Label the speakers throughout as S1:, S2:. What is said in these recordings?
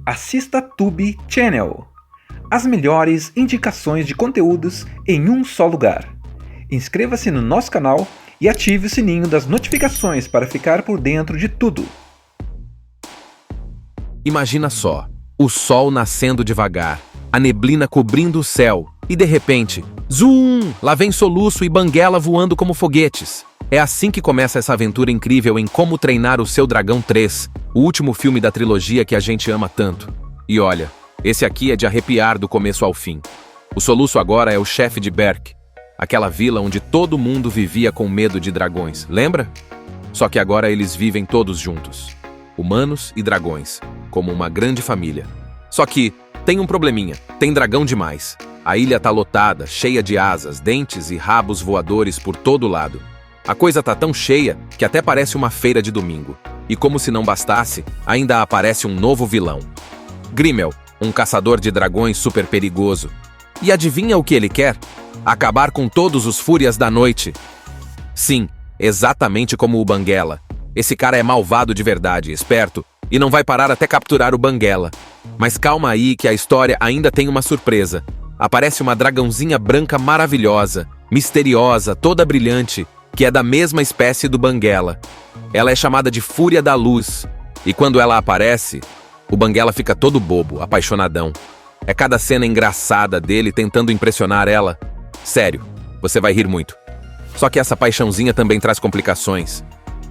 S1: assista Tube Channel. As melhores indicações de conteúdos em um só lugar. Inscreva-se no nosso canal e ative o sininho das notificações para ficar por dentro de tudo.
S2: Imagina só, o sol nascendo devagar, a neblina cobrindo o céu e de repente, zoom! Lá vem Soluço e Banguela voando como foguetes. É assim que começa essa aventura incrível em Como Treinar o Seu Dragão 3, o último filme da trilogia que a gente ama tanto. E olha, esse aqui é de arrepiar do começo ao fim. O Soluço agora é o chefe de Berk, aquela vila onde todo mundo vivia com medo de dragões, lembra? Só que agora eles vivem todos juntos, humanos e dragões, como uma grande família. Só que tem um probleminha, tem dragão demais. A ilha tá lotada, cheia de asas, dentes e rabos voadores por todo lado. A coisa tá tão cheia que até parece uma feira de domingo. E como se não bastasse, ainda aparece um novo vilão. Grimmel, um caçador de dragões super perigoso. E adivinha o que ele quer? Acabar com todos os fúrias da noite. Sim, exatamente como o Banguela. Esse cara é malvado de verdade, esperto, e não vai parar até capturar o Banguela. Mas calma aí que a história ainda tem uma surpresa. Aparece uma dragãozinha branca maravilhosa, misteriosa, toda brilhante, que é da mesma espécie do Banguela. Ela é chamada de Fúria da Luz, e quando ela aparece, o Banguela fica todo bobo, apaixonadão. É cada cena engraçada dele tentando impressionar ela. Sério, você vai rir muito. Só que essa paixãozinha também traz complicações.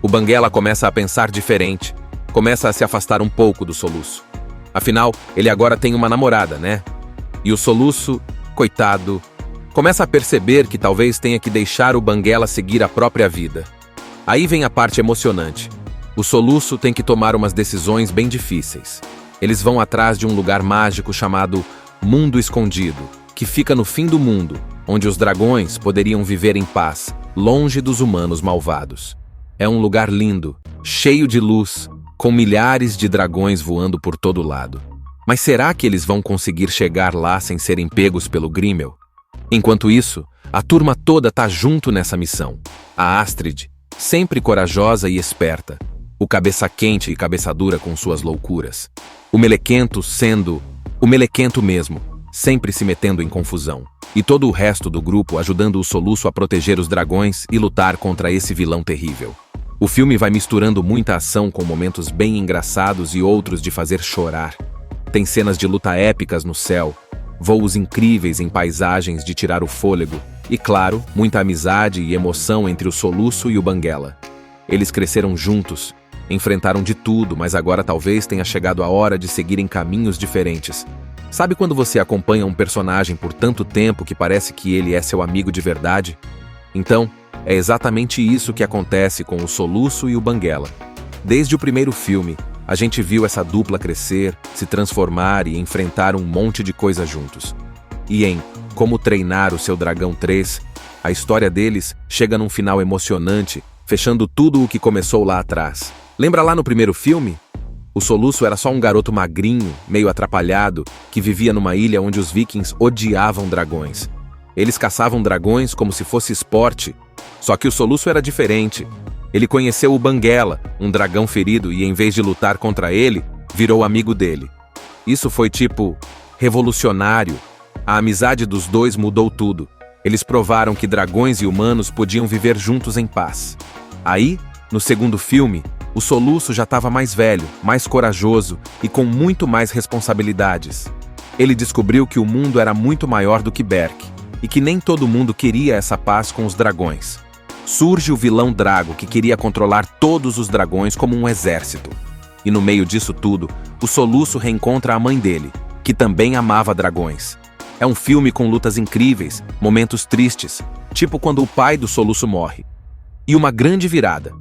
S2: O Banguela começa a pensar diferente, começa a se afastar um pouco do Soluço. Afinal, ele agora tem uma namorada, né? E o Soluço, coitado, começa a perceber que talvez tenha que deixar o Banguela seguir a própria vida. Aí vem a parte emocionante. O Soluço tem que tomar umas decisões bem difíceis. Eles vão atrás de um lugar mágico chamado Mundo Escondido, que fica no fim do mundo, onde os dragões poderiam viver em paz, longe dos humanos malvados. É um lugar lindo, cheio de luz, com milhares de dragões voando por todo lado. Mas será que eles vão conseguir chegar lá sem serem pegos pelo Grimmel? Enquanto isso, a turma toda tá junto nessa missão. A Astrid, sempre corajosa e esperta. O cabeça quente e cabeça dura com suas loucuras. O Melequento sendo o Melequento mesmo, sempre se metendo em confusão. E todo o resto do grupo ajudando o Soluço a proteger os dragões e lutar contra esse vilão terrível. O filme vai misturando muita ação com momentos bem engraçados e outros de fazer chorar. Tem cenas de luta épicas no céu, voos incríveis em paisagens de tirar o fôlego e, claro, muita amizade e emoção entre o Soluço e o Banguela. Eles cresceram juntos, enfrentaram de tudo, mas agora talvez tenha chegado a hora de seguirem caminhos diferentes. Sabe quando você acompanha um personagem por tanto tempo que parece que ele é seu amigo de verdade? Então, é exatamente isso que acontece com o Soluço e o Banguela. Desde o primeiro filme, a gente viu essa dupla crescer, se transformar e enfrentar um monte de coisa juntos. E em Como Treinar o Seu Dragão 3, a história deles chega num final emocionante, fechando tudo o que começou lá atrás. Lembra lá no primeiro filme? O Soluço era só um garoto magrinho, meio atrapalhado, que vivia numa ilha onde os vikings odiavam dragões. Eles caçavam dragões como se fosse esporte, só que o Soluço era diferente. Ele conheceu o Banguela, um dragão ferido, e em vez de lutar contra ele, virou amigo dele. Isso foi tipo revolucionário. A amizade dos dois mudou tudo. Eles provaram que dragões e humanos podiam viver juntos em paz. Aí, no segundo filme, o Soluço já estava mais velho, mais corajoso e com muito mais responsabilidades. Ele descobriu que o mundo era muito maior do que Berk e que nem todo mundo queria essa paz com os dragões. Surge o vilão Drago, que queria controlar todos os dragões como um exército. E no meio disso tudo, o Soluço reencontra a mãe dele, que também amava dragões. É um filme com lutas incríveis, momentos tristes, tipo quando o pai do Soluço morre. E uma grande virada.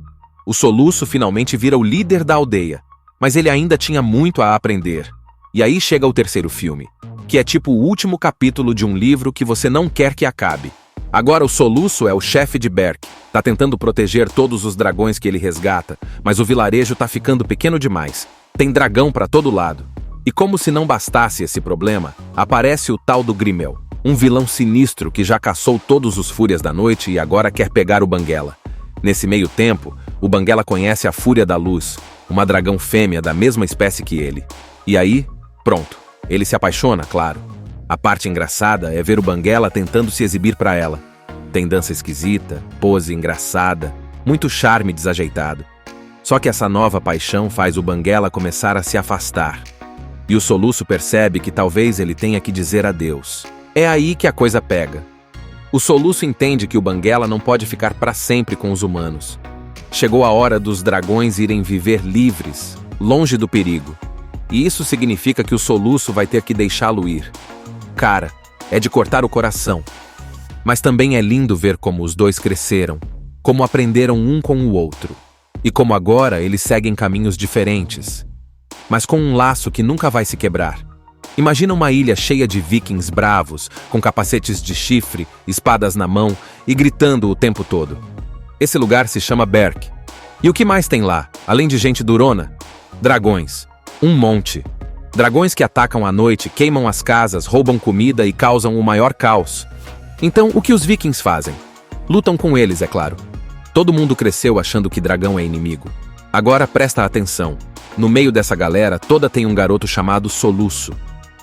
S2: O Soluço finalmente vira o líder da aldeia, mas ele ainda tinha muito a aprender. E aí chega o terceiro filme, que é tipo o último capítulo de um livro que você não quer que acabe. Agora o Soluço é o chefe de Berk, tá tentando proteger todos os dragões que ele resgata, mas o vilarejo tá ficando pequeno demais. Tem dragão pra todo lado. E como se não bastasse esse problema, aparece o tal do Grimmel, um vilão sinistro que já caçou todos os Fúrias da Noite e agora quer pegar o Banguela. Nesse meio tempo, o Banguela conhece a Fúria da Luz, uma dragão fêmea da mesma espécie que ele. E aí, Pronto, ele se apaixona, claro. A parte engraçada é ver o Banguela tentando se exibir pra ela. Tem dança esquisita, pose engraçada, muito charme desajeitado. Só que essa nova paixão faz o Banguela começar a se afastar. E o Soluço percebe que talvez ele tenha que dizer adeus. É aí que a coisa pega. O Soluço entende que o Banguela não pode ficar para sempre com os humanos. Chegou a hora dos dragões irem viver livres, longe do perigo. E isso significa que o Soluço vai ter que deixá-lo ir. Cara, é de cortar o coração. Mas também é lindo ver como os dois cresceram, como aprenderam um com o outro. E como agora eles seguem caminhos diferentes, mas com um laço que nunca vai se quebrar. Imagina uma ilha cheia de vikings bravos, com capacetes de chifre, espadas na mão e gritando o tempo todo. Esse lugar se chama Berk. E o que mais tem lá, além de gente durona? Dragões. Um monte. Dragões que atacam à noite, queimam as casas, roubam comida e causam o maior caos. Então, o que os vikings fazem? Lutam com eles, é claro. Todo mundo cresceu achando que dragão é inimigo. Agora presta atenção. No meio dessa galera toda tem um garoto chamado Soluço.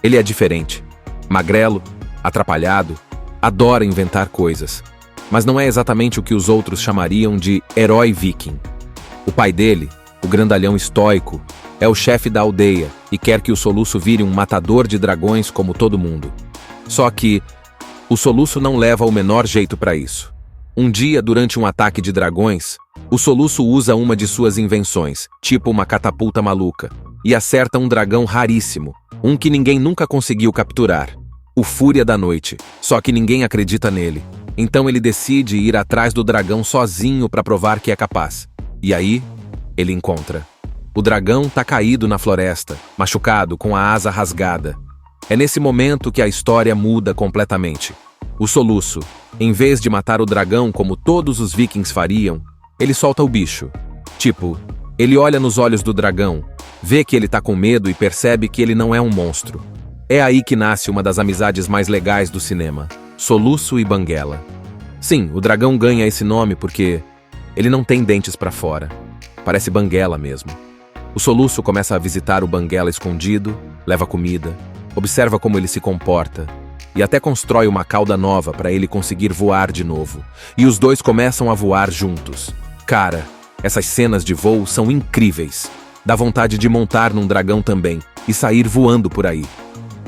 S2: Ele é diferente. Magrelo, atrapalhado, adora inventar coisas. Mas não é exatamente o que os outros chamariam de herói viking. O pai dele, o grandalhão estoico, é o chefe da aldeia e quer que o Soluço vire um matador de dragões como todo mundo. Só que o Soluço não leva o menor jeito para isso. Um dia, durante um ataque de dragões, o Soluço usa uma de suas invenções, tipo uma catapulta maluca, e acerta um dragão raríssimo, um que ninguém nunca conseguiu capturar, o Fúria da Noite, só que ninguém acredita nele. Então ele decide ir atrás do dragão sozinho para provar que é capaz. E aí, ele encontra. O dragão tá caído na floresta, machucado, com a asa rasgada. É nesse momento que a história muda completamente. O Soluço, em vez de matar o dragão como todos os vikings fariam, ele solta o bicho. Tipo, ele olha nos olhos do dragão, vê que ele tá com medo e percebe que ele não é um monstro. É aí que nasce uma das amizades mais legais do cinema, Soluço e Banguela. Sim, o dragão ganha esse nome porque ele não tem dentes pra fora. Parece Banguela mesmo. O Soluço começa a visitar o Banguela escondido, leva comida, observa como ele se comporta, e até constrói uma cauda nova para ele conseguir voar de novo. E os dois começam a voar juntos. Cara, essas cenas de voo são incríveis. Dá vontade de montar num dragão também e sair voando por aí.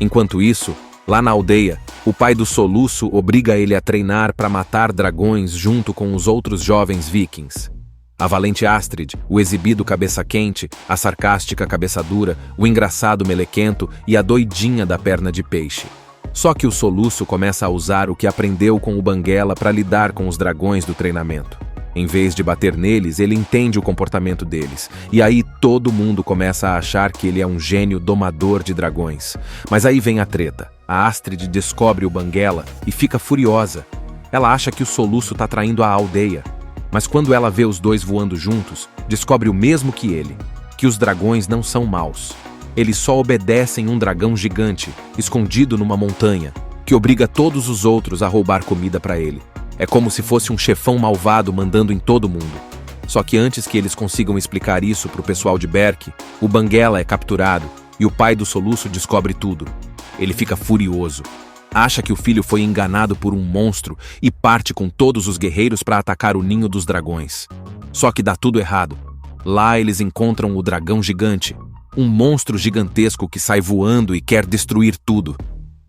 S2: Enquanto isso, lá na aldeia, o pai do Soluço obriga ele a treinar para matar dragões junto com os outros jovens vikings. A valente Astrid, o exibido cabeça quente, a sarcástica cabeça dura, o engraçado melequento e a doidinha da perna de peixe. Só que o Soluço começa a usar o que aprendeu com o Banguela para lidar com os dragões do treinamento. Em vez de bater neles, ele entende o comportamento deles. E aí todo mundo começa a achar que ele é um gênio domador de dragões. Mas aí vem a treta. A Astrid descobre o Banguela e fica furiosa. Ela acha que o Soluço tá traindo a aldeia. Mas quando ela vê os dois voando juntos, descobre o mesmo que ele, que os dragões não são maus. Eles só obedecem um dragão gigante, escondido numa montanha, que obriga todos os outros a roubar comida para ele. É como se fosse um chefão malvado mandando em todo mundo. Só que antes que eles consigam explicar isso pro pessoal de Berk, o Banguela é capturado e o pai do Soluço descobre tudo. Ele fica furioso. Acha que o filho foi enganado por um monstro e parte com todos os guerreiros para atacar o ninho dos dragões. Só que dá tudo errado. Lá eles encontram o dragão gigante, um monstro gigantesco que sai voando e quer destruir tudo.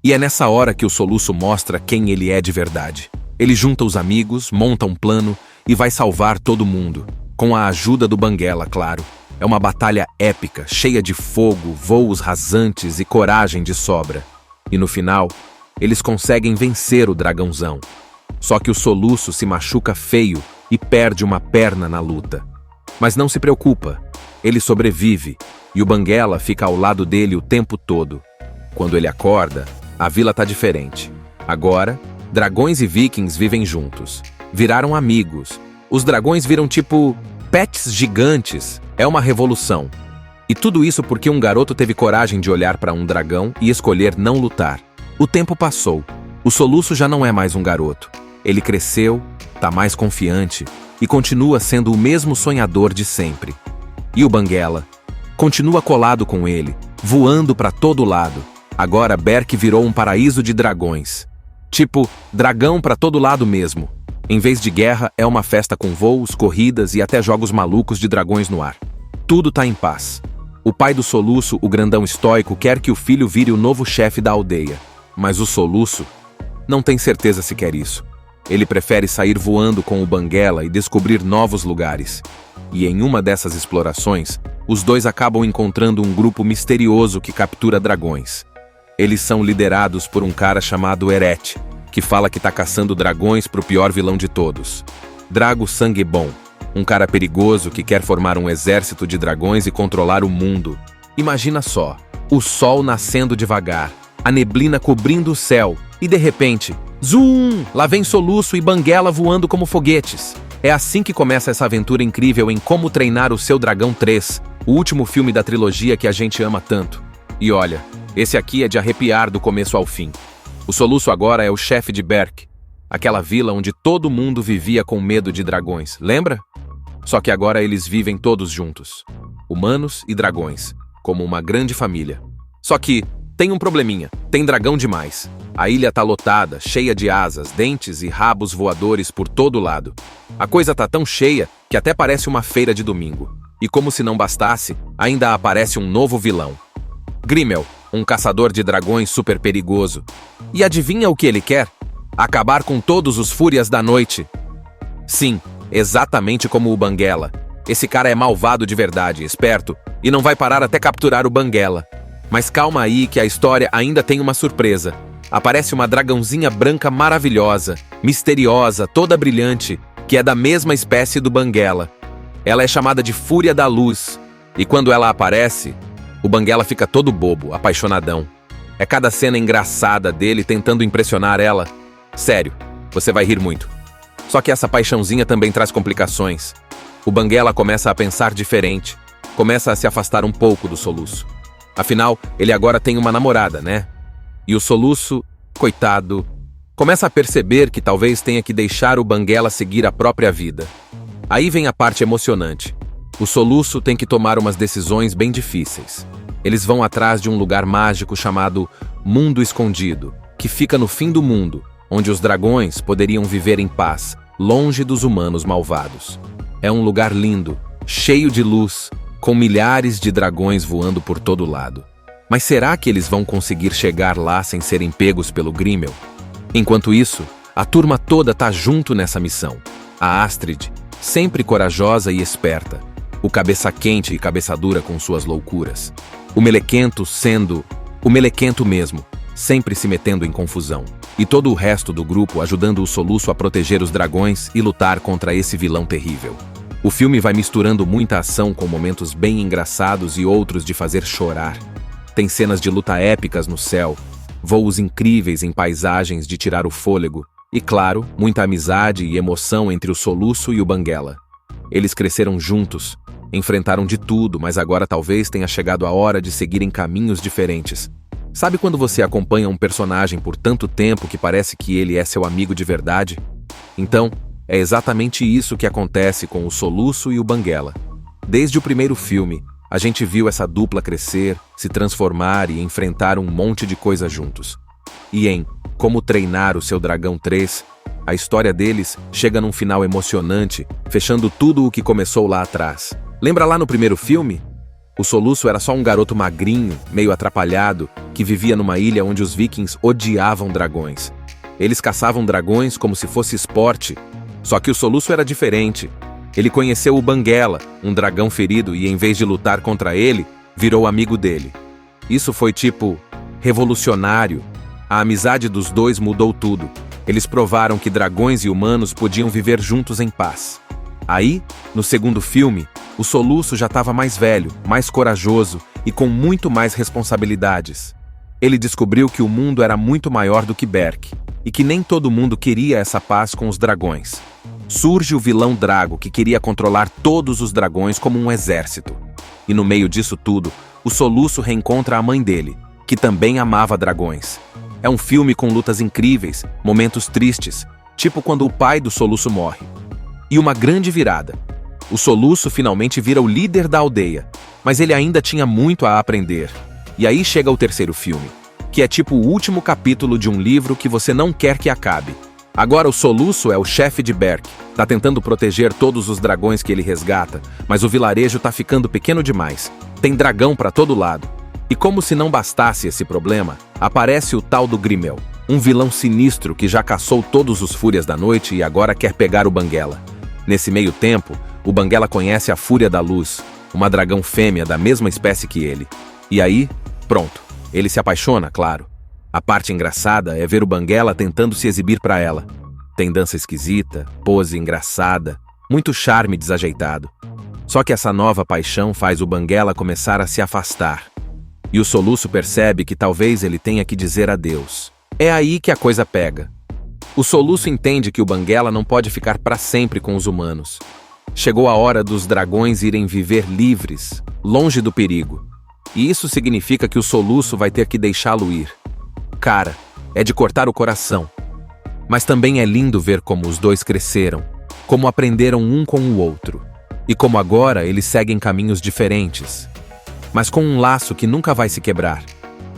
S2: E é nessa hora que o Soluço mostra quem ele é de verdade. Ele junta os amigos, monta um plano e vai salvar todo mundo. Com a ajuda do Banguela, claro. É uma batalha épica, cheia de fogo, voos rasantes e coragem de sobra. E no final, eles conseguem vencer o dragãozão. Só que o Soluço se machuca feio e perde uma perna na luta. Mas não se preocupa, ele sobrevive e o Banguela fica ao lado dele o tempo todo. Quando ele acorda, a vila tá diferente. Agora, dragões e vikings vivem juntos. Viraram amigos. Os dragões viram tipo pets gigantes. É uma revolução. E tudo isso porque um garoto teve coragem de olhar para um dragão e escolher não lutar. O tempo passou. O Soluço já não é mais um garoto. Ele cresceu, tá mais confiante e continua sendo o mesmo sonhador de sempre. E o Banguela continua colado com ele, voando pra todo lado. Agora Berk virou um paraíso de dragões. Tipo, dragão pra todo lado mesmo. Em vez de guerra, é uma festa com voos, corridas e até jogos malucos de dragões no ar. Tudo tá em paz. O pai do Soluço, o grandão estoico, quer que o filho vire o novo chefe da aldeia. Mas o Soluço não tem certeza se quer isso. Ele prefere sair voando com o Banguela e descobrir novos lugares. E em uma dessas explorações, os dois acabam encontrando um grupo misterioso que captura dragões. Eles são liderados por um cara chamado Eret, que fala que tá caçando dragões pro pior vilão de todos. Drago Sangue Bom, um cara perigoso que quer formar um exército de dragões e controlar o mundo. Imagina só, o sol nascendo devagar, a neblina cobrindo o céu, e de repente, zoom! Lá vem Soluço e Banguela voando como foguetes. É assim que começa essa aventura incrível em Como Treinar o Seu Dragão 3, o último filme da trilogia que a gente ama tanto. E olha, esse aqui é de arrepiar do começo ao fim. O Soluço agora é o chefe de Berk, aquela vila onde todo mundo vivia com medo de dragões, lembra? Só que agora eles vivem todos juntos, humanos e dragões, como uma grande família. Só que tem um probleminha, tem dragão demais. A ilha tá lotada, cheia de asas, dentes e rabos voadores por todo lado. A coisa tá tão cheia que até parece uma feira de domingo. E como se não bastasse, ainda aparece um novo vilão. Grimmel, um caçador de dragões super perigoso. E adivinha o que ele quer? Acabar com todos os fúrias da noite. Sim, exatamente como o Banguela. Esse cara é malvado de verdade, esperto, e não vai parar até capturar o Banguela. Mas calma aí que a história ainda tem uma surpresa. Aparece uma dragãozinha branca maravilhosa, misteriosa, toda brilhante, que é da mesma espécie do Banguela. Ela é chamada de Fúria da Luz, e quando ela aparece, o Banguela fica todo bobo, apaixonadão. É cada cena engraçada dele tentando impressionar ela. Sério, você vai rir muito. Só que essa paixãozinha também traz complicações. O Banguela começa a pensar diferente, começa a se afastar um pouco do Soluço. Afinal, ele agora tem uma namorada, né? E o Soluço, coitado, começa a perceber que talvez tenha que deixar o Banguela seguir a própria vida. Aí vem a parte emocionante. O Soluço tem que tomar umas decisões bem difíceis. Eles vão atrás de um lugar mágico chamado Mundo Escondido, que fica no fim do mundo, onde os dragões poderiam viver em paz, longe dos humanos malvados. É um lugar lindo, cheio de luz, com milhares de dragões voando por todo lado. Mas será que eles vão conseguir chegar lá sem serem pegos pelo Grimmel? Enquanto isso, a turma toda tá junto nessa missão. A Astrid, sempre corajosa e esperta. O cabeça quente e cabeça dura com suas loucuras. O Melequento sendo o Melequento mesmo, sempre se metendo em confusão. E todo o resto do grupo ajudando o Soluço a proteger os dragões e lutar contra esse vilão terrível. O filme vai misturando muita ação com momentos bem engraçados e outros de fazer chorar. Tem cenas de luta épicas no céu, voos incríveis em paisagens de tirar o fôlego e, claro, muita amizade e emoção entre o Soluço e o Banguela. Eles cresceram juntos, enfrentaram de tudo, mas agora talvez tenha chegado a hora de seguirem caminhos diferentes. Sabe quando você acompanha um personagem por tanto tempo que parece que ele é seu amigo de verdade? Então, é exatamente isso que acontece com o Soluço e o Banguela. Desde o primeiro filme, a gente viu essa dupla crescer, se transformar e enfrentar um monte de coisa juntos. E em Como Treinar o Seu Dragão 3, a história deles chega num final emocionante, fechando tudo o que começou lá atrás. Lembra lá no primeiro filme? O Soluço era só um garoto magrinho, meio atrapalhado, que vivia numa ilha onde os vikings odiavam dragões. Eles caçavam dragões como se fosse esporte, só que o Soluço era diferente. Ele conheceu o Banguela, um dragão ferido, e em vez de lutar contra ele, virou amigo dele. Isso foi tipo revolucionário. A amizade dos dois mudou tudo. Eles provaram que dragões e humanos podiam viver juntos em paz. Aí, no segundo filme, o Soluço já estava mais velho, mais corajoso e com muito mais responsabilidades. Ele descobriu que o mundo era muito maior do que Berk, e que nem todo mundo queria essa paz com os dragões. Surge o vilão Drago, que queria controlar todos os dragões como um exército. E no meio disso tudo, o Soluço reencontra a mãe dele, que também amava dragões. É um filme com lutas incríveis, momentos tristes, tipo quando o pai do Soluço morre. E uma grande virada. O Soluço finalmente vira o líder da aldeia, mas ele ainda tinha muito a aprender. E aí chega o terceiro filme, que é tipo o último capítulo de um livro que você não quer que acabe. Agora o Soluço é o chefe de Berk, tá tentando proteger todos os dragões que ele resgata, mas o vilarejo tá ficando pequeno demais. Tem dragão pra todo lado. E como se não bastasse esse problema, aparece o tal do Grimmel, um vilão sinistro que já caçou todos os Fúrias da Noite e agora quer pegar o Banguela. Nesse meio tempo, o Banguela conhece a Fúria da Luz, uma dragão fêmea da mesma espécie que ele. E aí, pronto, ele se apaixona, claro. A parte engraçada é ver o Banguela tentando se exibir pra ela. Tem dança esquisita, pose engraçada, muito charme desajeitado. Só que essa nova paixão faz o Banguela começar a se afastar. E o Soluço percebe que talvez ele tenha que dizer adeus. É aí que a coisa pega. O Soluço entende que o Banguela não pode ficar para sempre com os humanos. Chegou a hora dos dragões irem viver livres, longe do perigo. E isso significa que o Soluço vai ter que deixá-lo ir. Cara, é de cortar o coração. Mas também é lindo ver como os dois cresceram, como aprenderam um com o outro. E como agora eles seguem caminhos diferentes, mas com um laço que nunca vai se quebrar.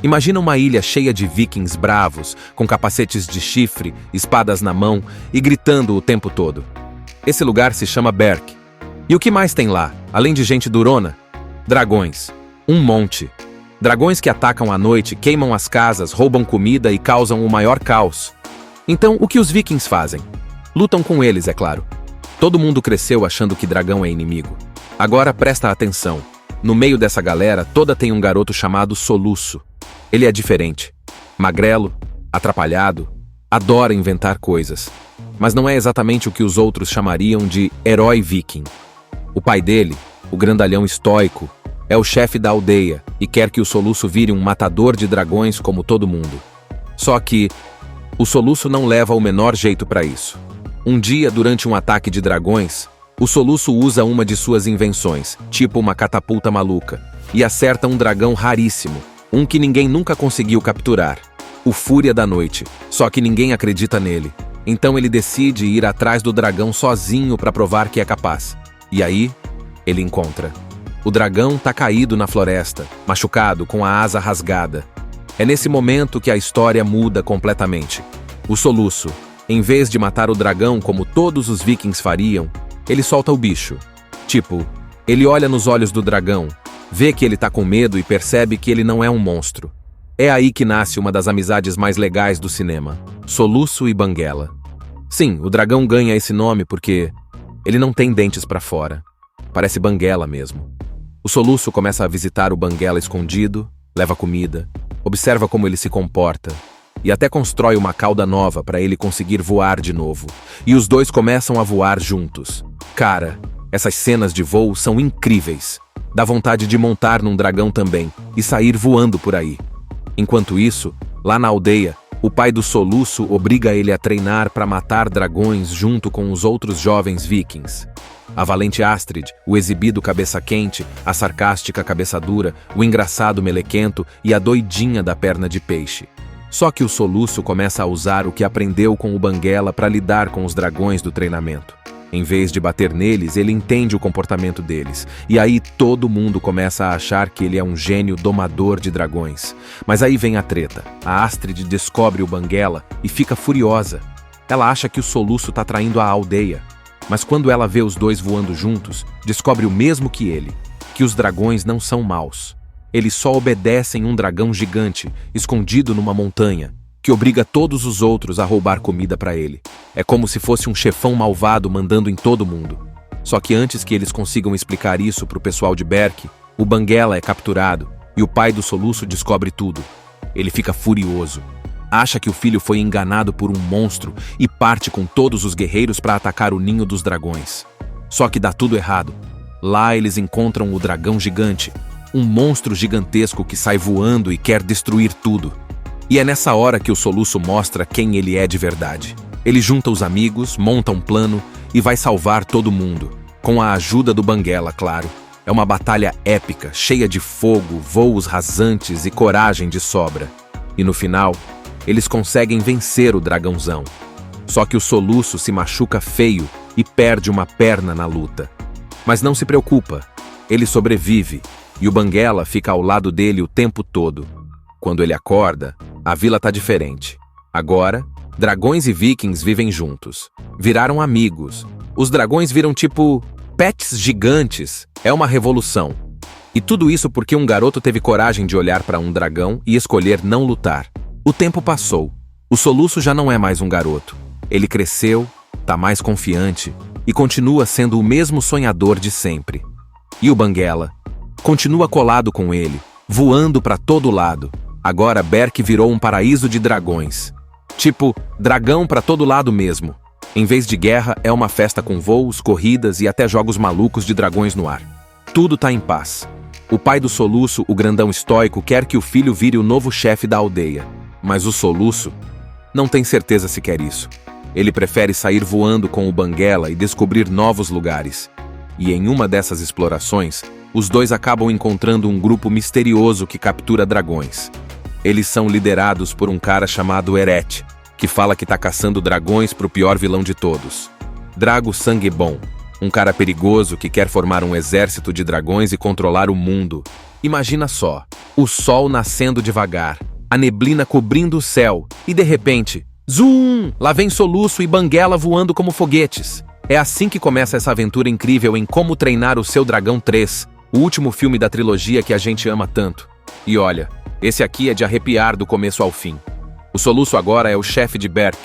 S2: Imagina uma ilha cheia de vikings bravos, com capacetes de chifre, espadas na mão e gritando o tempo todo. Esse lugar se chama Berk. E o que mais tem lá, além de gente durona? Dragões. Um monte. Dragões que atacam à noite, queimam as casas, roubam comida e causam o maior caos. Então, o que os vikings fazem? Lutam com eles, é claro. Todo mundo cresceu achando que dragão é inimigo. Agora presta atenção. No meio dessa galera toda tem um garoto chamado Soluço. Ele é diferente. Magrelo, atrapalhado, adora inventar coisas. Mas não é exatamente o que os outros chamariam de herói viking. O pai dele, o grandalhão estoico, é o chefe da aldeia e quer que o Soluço vire um matador de dragões como todo mundo. Só que o Soluço não leva o menor jeito para isso. Um dia, durante um ataque de dragões, o Soluço usa uma de suas invenções, tipo uma catapulta maluca, e acerta um dragão raríssimo, um que ninguém nunca conseguiu capturar, o Fúria da Noite, só que ninguém acredita nele. Então ele decide ir atrás do dragão sozinho para provar que é capaz. E aí, ele encontra. O dragão tá caído na floresta, machucado, com a asa rasgada. É nesse momento que a história muda completamente. O Soluço, em vez de matar o dragão como todos os vikings fariam, ele solta o bicho. Tipo, ele olha nos olhos do dragão, vê que ele tá com medo e percebe que ele não é um monstro. É aí que nasce uma das amizades mais legais do cinema, Soluço e Banguela. Sim, o dragão ganha esse nome porque ele não tem dentes pra fora. Parece Banguela mesmo. O Soluço começa a visitar o Banguela escondido, leva comida, observa como ele se comporta, e até constrói uma cauda nova para ele conseguir voar de novo. E os dois começam a voar juntos. Cara, essas cenas de voo são incríveis. Dá vontade de montar num dragão também e sair voando por aí. Enquanto isso, lá na aldeia, o pai do Soluço obriga ele a treinar para matar dragões junto com os outros jovens vikings. A valente Astrid, o exibido cabeça quente, a sarcástica cabeça dura, o engraçado melequento e a doidinha da perna de peixe. Só que o Soluço começa a usar o que aprendeu com o Banguela para lidar com os dragões do treinamento. Em vez de bater neles, ele entende o comportamento deles. E aí todo mundo começa a achar que ele é um gênio domador de dragões. Mas aí vem a treta. A Astrid descobre o Banguela e fica furiosa. Ela acha que o Soluço tá traindo a aldeia. Mas quando ela vê os dois voando juntos, descobre o mesmo que ele, que os dragões não são maus. Eles só obedecem um dragão gigante, escondido numa montanha, que obriga todos os outros a roubar comida para ele. É como se fosse um chefão malvado mandando em todo mundo. Só que antes que eles consigam explicar isso pro pessoal de Berk, o Banguela é capturado e o pai do Soluço descobre tudo. Ele fica furioso. Acha que o filho foi enganado por um monstro e parte com todos os guerreiros para atacar o ninho dos dragões. Só que dá tudo errado. Lá eles encontram o dragão gigante, um monstro gigantesco que sai voando e quer destruir tudo. E é nessa hora que o Soluço mostra quem ele é de verdade. Ele junta os amigos, monta um plano e vai salvar todo mundo. Com a ajuda do Banguela, claro. É uma batalha épica, cheia de fogo, voos rasantes e coragem de sobra. E no final, eles conseguem vencer o dragãozão. Só que o Soluço se machuca feio e perde uma perna na luta. Mas não se preocupa, ele sobrevive. e o Banguela fica ao lado dele o tempo todo. Quando ele acorda, a vila tá diferente. Agora, dragões e vikings vivem juntos. Viraram amigos. Os dragões viram tipo pets gigantes. É uma revolução. E tudo isso porque um garoto teve coragem de olhar para um dragão e escolher não lutar. O tempo passou. O Soluço já não é mais um garoto. Ele cresceu, tá mais confiante e continua sendo o mesmo sonhador de sempre. E o Banguela continua colado com ele, voando para todo lado. Agora Berk virou um paraíso de dragões. Tipo, dragão para todo lado mesmo. Em vez de guerra, é uma festa com voos, corridas e até jogos malucos de dragões no ar. Tudo tá em paz. O pai do Soluço, o grandão estoico, quer que o filho vire o novo chefe da aldeia. Mas o Soluço não tem certeza se quer isso. Ele prefere sair voando com o Banguela e descobrir novos lugares. E em uma dessas explorações, os dois acabam encontrando um grupo misterioso que captura dragões. Eles são liderados por um cara chamado Eret, que fala que tá caçando dragões pro pior vilão de todos. Drago Sangue Bom, um cara perigoso que quer formar um exército de dragões e controlar o mundo. Imagina só, o sol nascendo devagar, a neblina cobrindo o céu, e de repente, zoom! Lá vem Soluço e Banguela voando como foguetes. É assim que começa essa aventura incrível em Como Treinar o Seu Dragão 3, o último filme da trilogia que a gente ama tanto. E olha, esse aqui é de arrepiar do começo ao fim. O Soluço agora é o chefe de Berk,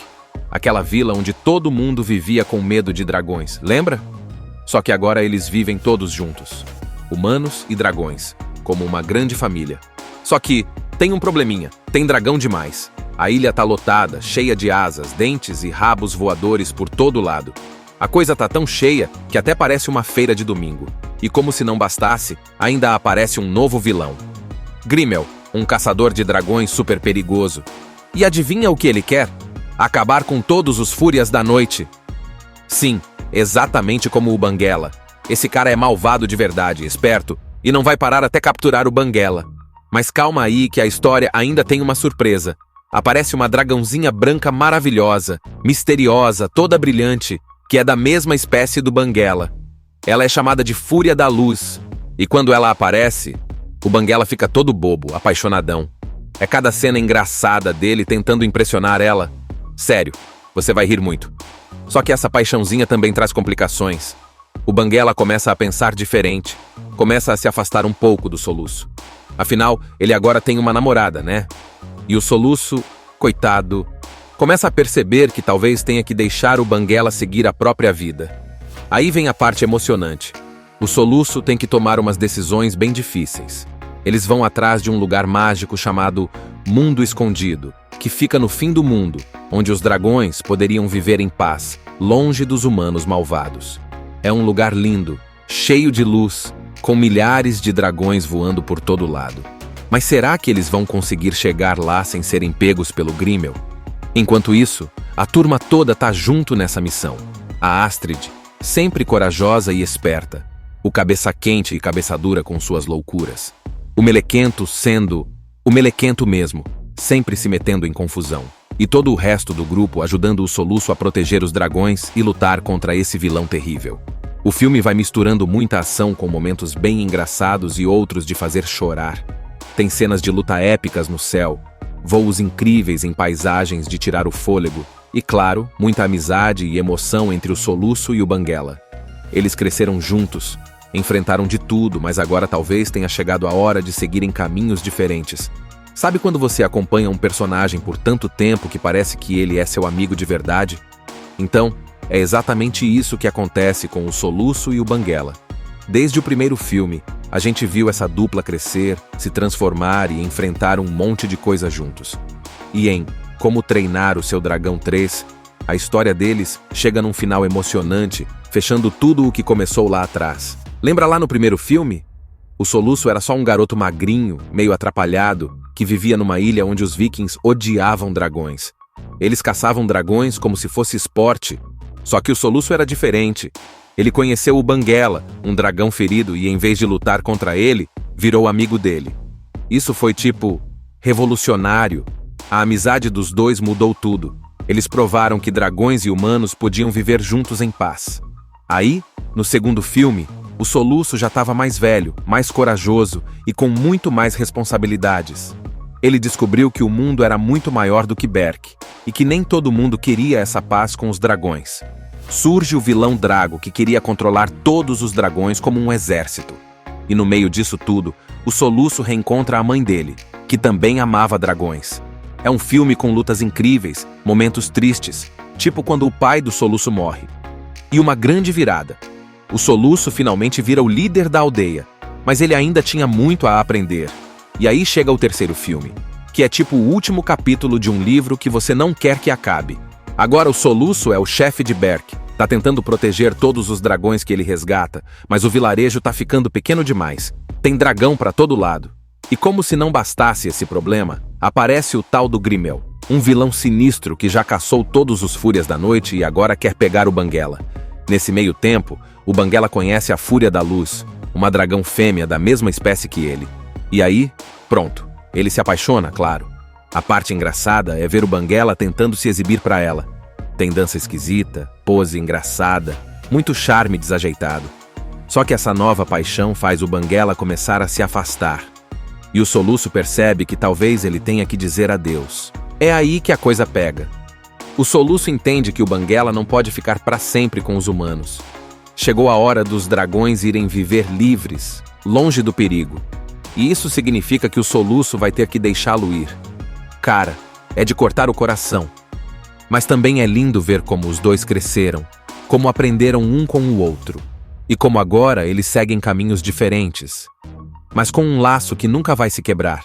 S2: aquela vila onde todo mundo vivia com medo de dragões, lembra? Só que agora eles vivem todos juntos, humanos e dragões, como uma grande família. Só que tem um probleminha, tem dragão demais. A ilha tá lotada, cheia de asas, dentes e rabos voadores por todo lado. A coisa tá tão cheia que até parece uma feira de domingo. E como se não bastasse, ainda aparece um novo vilão. Grimmel, um caçador de dragões super perigoso. E adivinha o que ele quer? Acabar com todos os Fúrias da Noite. Sim, exatamente como o Banguela. Esse cara é malvado de verdade, esperto, e não vai parar até capturar o Banguela. Mas calma aí que a história ainda tem uma surpresa. Aparece uma dragãozinha branca maravilhosa, misteriosa, toda brilhante, que é da mesma espécie do Banguela. Ela é chamada de Fúria da Luz, e quando ela aparece, o Banguela fica todo bobo, apaixonadão. É cada cena engraçada dele tentando impressionar ela. Sério, você vai rir muito. Só que essa paixãozinha também traz complicações. O Banguela começa a pensar diferente, começa a se afastar um pouco do Soluço. Afinal, ele agora tem uma namorada, né? E o Soluço, coitado, começa a perceber que talvez tenha que deixar o Banguela seguir a própria vida. Aí vem a parte emocionante. O Soluço tem que tomar umas decisões bem difíceis. Eles vão atrás de um lugar mágico chamado Mundo Escondido, que fica no fim do mundo, onde os dragões poderiam viver em paz, longe dos humanos malvados. É um lugar lindo, cheio de luz, com milhares de dragões voando por todo lado. Mas será que eles vão conseguir chegar lá sem serem pegos pelo Grimmel? Enquanto isso, a turma toda tá junto nessa missão. A Astrid, sempre corajosa e esperta. O cabeça quente e cabeça dura com suas loucuras. O Melequento sendo o Melequento mesmo, sempre se metendo em confusão. E todo o resto do grupo ajudando o Soluço a proteger os dragões e lutar contra esse vilão terrível. O filme vai misturando muita ação com momentos bem engraçados e outros de fazer chorar. Tem cenas de luta épicas no céu, voos incríveis em paisagens de tirar o fôlego e, claro, muita amizade e emoção entre o Soluço e o Banguela. Eles cresceram juntos, enfrentaram de tudo, mas agora talvez tenha chegado a hora de seguirem caminhos diferentes. Sabe quando você acompanha um personagem por tanto tempo que parece que ele é seu amigo de verdade? Então, é exatamente isso que acontece com o Soluço e o Banguela. Desde o primeiro filme, a gente viu essa dupla crescer, se transformar e enfrentar um monte de coisa juntos. E em Como Treinar o Seu Dragão 3, a história deles chega num final emocionante, fechando tudo o que começou lá atrás. Lembra lá no primeiro filme? O Soluço era só um garoto magrinho, meio atrapalhado, que vivia numa ilha onde os vikings odiavam dragões. Eles caçavam dragões como se fosse esporte, só que o Soluço era diferente. Ele conheceu o Banguela, um dragão ferido, e em vez de lutar contra ele, virou amigo dele. Isso foi tipo revolucionário. A amizade dos dois mudou tudo. Eles provaram que dragões e humanos podiam viver juntos em paz. Aí, no segundo filme, O Soluço já estava mais velho, mais corajoso e com muito mais responsabilidades. Ele descobriu que o mundo era muito maior do que Berk, e que nem todo mundo queria essa paz com os dragões. Surge o vilão Drago, que queria controlar todos os dragões como um exército. E no meio disso tudo, o Soluço reencontra a mãe dele, que também amava dragões. É um filme com lutas incríveis, momentos tristes, tipo quando o pai do Soluço morre. E uma grande virada. O Soluço finalmente vira o líder da aldeia, mas ele ainda tinha muito a aprender. E aí chega o terceiro filme, que é tipo o último capítulo de um livro que você não quer que acabe. Agora o Soluço é o chefe de Berk, tá tentando proteger todos os dragões que ele resgata, mas o vilarejo tá ficando pequeno demais. Tem dragão pra todo lado. E como se não bastasse esse problema, aparece o tal do Grimel, um vilão sinistro que já caçou todos os Fúrias da Noite e agora quer pegar o Banguela. Nesse meio tempo, o Banguela conhece a Fúria da Luz, uma dragão fêmea da mesma espécie que ele. E aí, pronto, ele se apaixona, claro. A parte engraçada é ver o Banguela tentando se exibir pra ela. Tem dança esquisita, pose engraçada, muito charme desajeitado. Só que essa nova paixão faz o Banguela começar a se afastar. E o Soluço percebe que talvez ele tenha que dizer adeus. É aí que a coisa pega. O Soluço entende que o Banguela não pode ficar para sempre com os humanos. Chegou a hora dos dragões irem viver livres, longe do perigo. E isso significa que o Soluço vai ter que deixá-lo ir. Cara, é de cortar o coração. Mas também é lindo ver como os dois cresceram, como aprenderam um com o outro. E como agora eles seguem caminhos diferentes, mas com um laço que nunca vai se quebrar.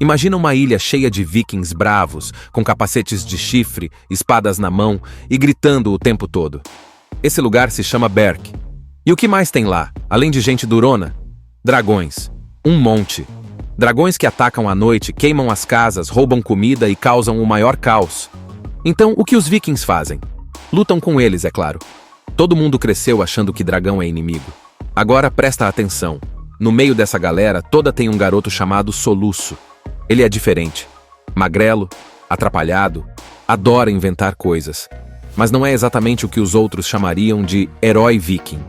S2: Imagina uma ilha cheia de vikings bravos, com capacetes de chifre, espadas na mão e gritando o tempo todo. Esse lugar se chama Berk. E o que mais tem lá, além de gente durona? Dragões. Um monte. Dragões que atacam à noite, queimam as casas, roubam comida e causam o maior caos. Então, o que os vikings fazem? Lutam com eles, é claro. Todo mundo cresceu achando que dragão é inimigo. Agora presta atenção. No meio dessa galera, toda tem um garoto chamado Soluço. Ele é diferente. Magrelo, atrapalhado, adora inventar coisas. Mas não é exatamente o que os outros chamariam de herói viking.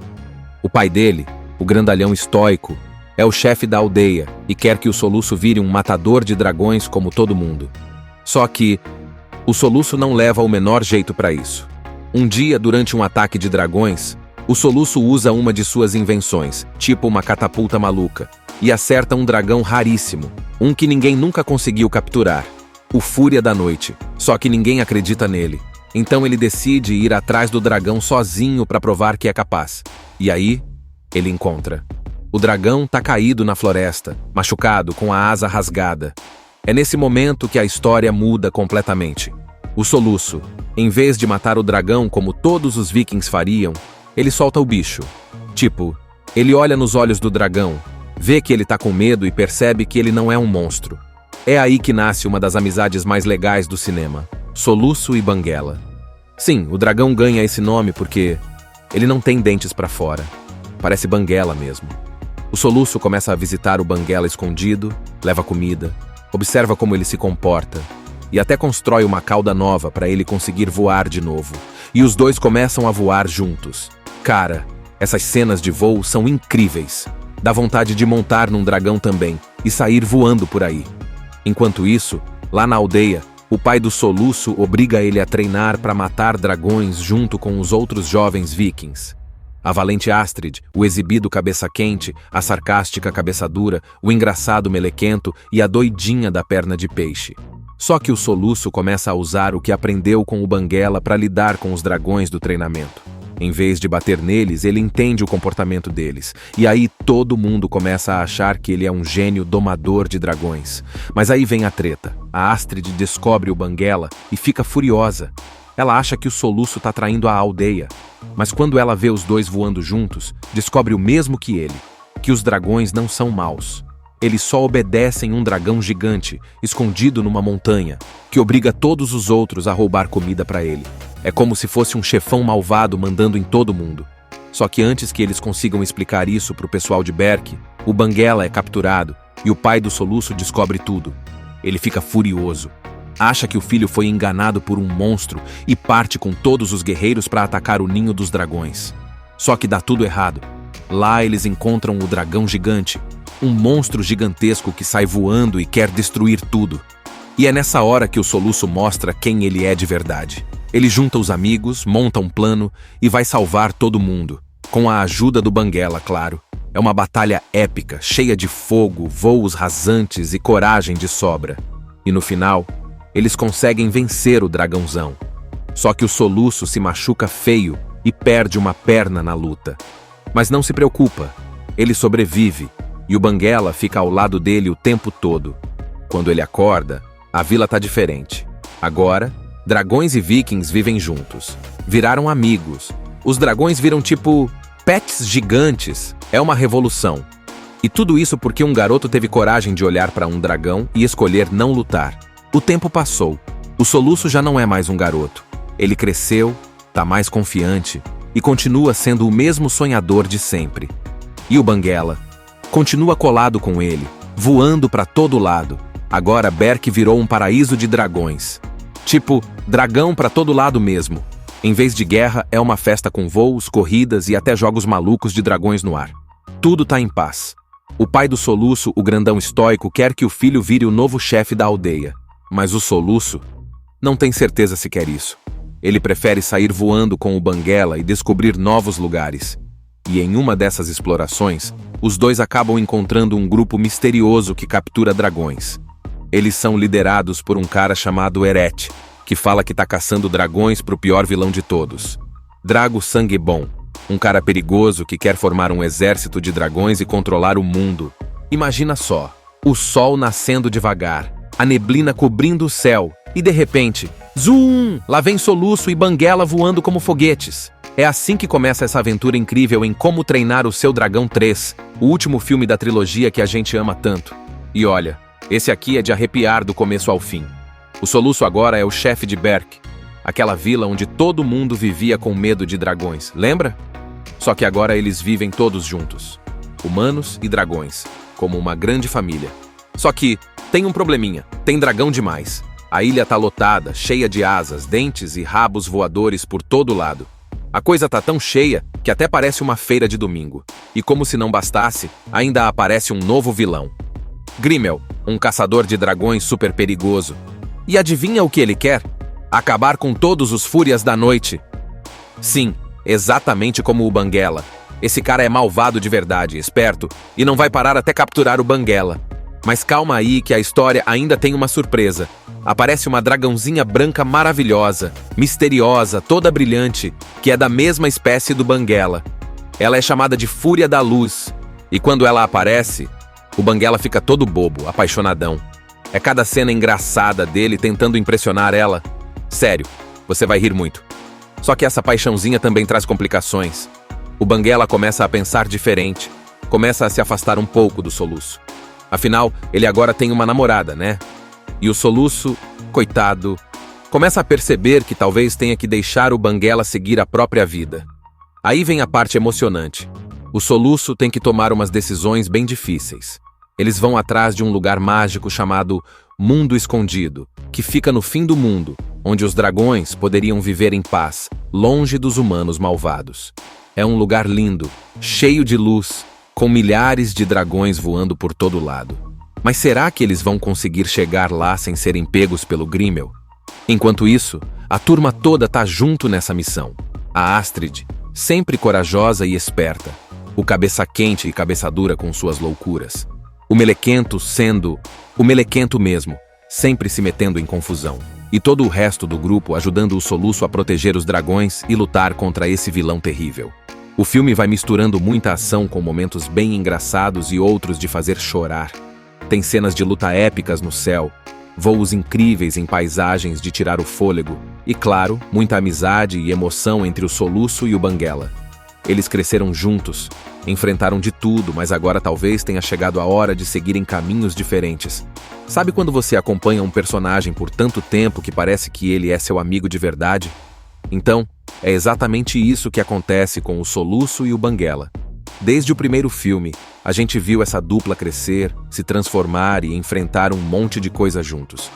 S2: O pai dele, o grandalhão estoico, é o chefe da aldeia e quer que o Soluço vire um matador de dragões como todo mundo. Só que o Soluço não leva o menor jeito para isso. Um dia, durante um ataque de dragões, o Soluço usa uma de suas invenções, tipo uma catapulta maluca, e acerta um dragão raríssimo, um que ninguém nunca conseguiu capturar, o Fúria da Noite, só que ninguém acredita nele. Então ele decide ir atrás do dragão sozinho para provar que é capaz. E aí, ele encontra. O dragão tá caído na floresta, machucado, com a asa rasgada. É nesse momento que a história muda completamente. O Soluço, em vez de matar o dragão como todos os vikings fariam, ele solta o bicho. Tipo, ele olha nos olhos do dragão, vê que ele tá com medo e percebe que ele não é um monstro. É aí que nasce uma das amizades mais legais do cinema, Soluço e Banguela. Sim, o dragão ganha esse nome porque ele não tem dentes pra fora. Parece Banguela mesmo. O Soluço começa a visitar o Banguela escondido, leva comida, observa como ele se comporta e até constrói uma cauda nova para ele conseguir voar de novo. E os dois começam a voar juntos. Cara, essas cenas de voo são incríveis. Dá vontade de montar num dragão também e sair voando por aí. Enquanto isso, lá na aldeia, o pai do Soluço obriga ele a treinar para matar dragões junto com os outros jovens vikings. A valente Astrid, o exibido cabeça quente, a sarcástica cabeça dura, o engraçado melequento e a doidinha da perna de peixe. Só que o Soluço começa a usar o que aprendeu com o Banguela para lidar com os dragões do treinamento. Em vez de bater neles, ele entende o comportamento deles. E aí todo mundo começa a achar que ele é um gênio domador de dragões. Mas aí vem a treta. A Astrid descobre o Banguela e fica furiosa. Ela acha que o Soluço tá traindo a aldeia. Mas quando ela vê os dois voando juntos, descobre o mesmo que ele, que os dragões não são maus. Eles só obedecem um dragão gigante, escondido numa montanha, que obriga todos os outros a roubar comida para ele. É como se fosse um chefão malvado mandando em todo mundo. Só que antes que eles consigam explicar isso pro pessoal de Berk, o Banguela é capturado e o pai do Soluço descobre tudo. Ele fica furioso. Acha que o filho foi enganado por um monstro e parte com todos os guerreiros para atacar o ninho dos dragões. Só que dá tudo errado. Lá eles encontram o dragão gigante, um monstro gigantesco que sai voando e quer destruir tudo. E é nessa hora que o Soluço mostra quem ele é de verdade. Ele junta os amigos, monta um plano e vai salvar todo mundo. Com a ajuda do Banguela, claro. É uma batalha épica, cheia de fogo, voos rasantes e coragem de sobra. E no final, eles conseguem vencer o dragãozão. Só que o Soluço se machuca feio e perde uma perna na luta. Mas não se preocupa, ele sobrevive e o Banguela fica ao lado dele o tempo todo. Quando ele acorda, a vila tá diferente. Agora, dragões e vikings vivem juntos. Viraram amigos. Os dragões viram tipo pets gigantes. É uma revolução. E tudo isso porque um garoto teve coragem de olhar para um dragão e escolher não lutar. O tempo passou. O Soluço já não é mais um garoto. Ele cresceu, tá mais confiante e continua sendo o mesmo sonhador de sempre. E o Banguela continua colado com ele, voando para todo lado. Agora Berk virou um paraíso de dragões. Tipo, dragão para todo lado mesmo. Em vez de guerra, é uma festa com voos, corridas e até jogos malucos de dragões no ar. Tudo tá em paz. O pai do Soluço, o grandão estoico, quer que o filho vire o novo chefe da aldeia. Mas o Soluço não tem certeza se quer isso. Ele prefere sair voando com o Banguela e descobrir novos lugares. E em uma dessas explorações, os dois acabam encontrando um grupo misterioso que captura dragões. Eles são liderados por um cara chamado Eret, que fala que tá caçando dragões pro pior vilão de todos. Drago Sangue Bom, um cara perigoso que quer formar um exército de dragões e controlar o mundo. Imagina só, o sol nascendo devagar, a neblina cobrindo o céu, e de repente, zoom! Lá vem Soluço e Banguela voando como foguetes. É assim que começa essa aventura incrível em Como Treinar o Seu Dragão 3, o último filme da trilogia que a gente ama tanto. E olha, esse aqui é de arrepiar do começo ao fim. O Soluço agora é o chefe de Berk, aquela vila onde todo mundo vivia com medo de dragões, lembra? Só que agora eles vivem todos juntos, humanos e dragões, como uma grande família. Só que tem um probleminha, tem dragão demais. A ilha tá lotada, cheia de asas, dentes e rabos voadores por todo lado. A coisa tá tão cheia que até parece uma feira de domingo. E como se não bastasse, ainda aparece um novo vilão. Grimmel, um caçador de dragões super perigoso. E adivinha o que ele quer? Acabar com todos os fúrias da noite. Sim, exatamente como o Banguela. Esse cara é malvado de verdade, esperto, e não vai parar até capturar o Banguela. Mas calma aí que a história ainda tem uma surpresa. Aparece uma dragãozinha branca maravilhosa, misteriosa, toda brilhante, que é da mesma espécie do Banguela. Ela é chamada de Fúria da Luz, e quando ela aparece, o Banguela fica todo bobo, apaixonadão. É cada cena engraçada dele tentando impressionar ela. Sério, você vai rir muito. Só que essa paixãozinha também traz complicações. O Banguela começa a pensar diferente, começa a se afastar um pouco do Soluço. Afinal, ele agora tem uma namorada, né? E o Soluço, coitado, começa a perceber que talvez tenha que deixar o Banguela seguir a própria vida. Aí vem a parte emocionante. O Soluço tem que tomar umas decisões bem difíceis. Eles vão atrás de um lugar mágico chamado Mundo Escondido, que fica no fim do mundo, onde os dragões poderiam viver em paz, longe dos humanos malvados. É um lugar lindo, cheio de luz, com milhares de dragões voando por todo lado. Mas será que eles vão conseguir chegar lá sem serem pegos pelo Grimmel? Enquanto isso, a turma toda tá junto nessa missão. A Astrid, sempre corajosa e esperta. O cabeça quente e cabeça dura com suas loucuras. O Melequento sendo o Melequento mesmo, sempre se metendo em confusão. E todo o resto do grupo ajudando o Soluço a proteger os dragões e lutar contra esse vilão terrível. O filme vai misturando muita ação com momentos bem engraçados e outros de fazer chorar. Tem cenas de luta épicas no céu, voos incríveis em paisagens de tirar o fôlego e, claro, muita amizade e emoção entre o Soluço e o Banguela. Eles cresceram juntos, enfrentaram de tudo, mas agora talvez tenha chegado a hora de seguirem caminhos diferentes. Sabe quando você acompanha um personagem por tanto tempo que parece que ele é seu amigo de verdade? Então, é exatamente isso que acontece com o Soluço e o Banguela. Desde o primeiro filme, a gente viu essa dupla crescer, se transformar e enfrentar um monte de coisa juntos.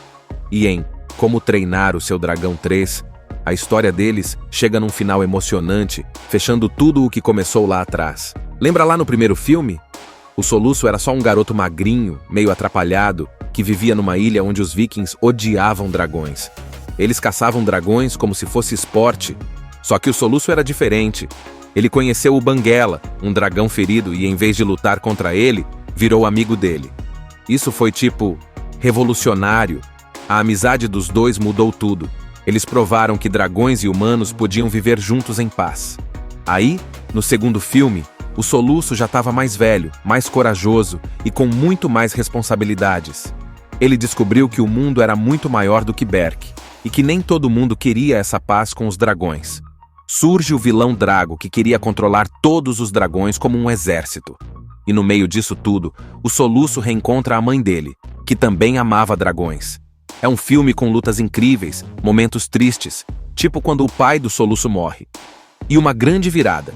S2: E em Como Treinar o Seu Dragão 3, a história deles chega num final emocionante, fechando tudo o que começou lá atrás. Lembra lá no primeiro filme? O Soluço era só um garoto magrinho, meio atrapalhado, que vivia numa ilha onde os vikings odiavam dragões. Eles caçavam dragões como se fosse esporte. Só que o Soluço era diferente. Ele conheceu o Banguela, um dragão ferido, e em vez de lutar contra ele, virou amigo dele. Isso foi revolucionário. A amizade dos dois mudou tudo. Eles provaram que dragões e humanos podiam viver juntos em paz. Aí, no segundo filme, o Soluço já estava mais velho, mais corajoso e com muito mais responsabilidades. Ele descobriu que o mundo era muito maior do que Berk, e que nem todo mundo queria essa paz com os dragões. Surge o vilão Drago, que queria controlar todos os dragões como um exército. E no meio disso tudo, o Soluço reencontra a mãe dele, que também amava dragões. É um filme com lutas incríveis, momentos tristes, tipo quando o pai do Soluço morre. E uma grande virada.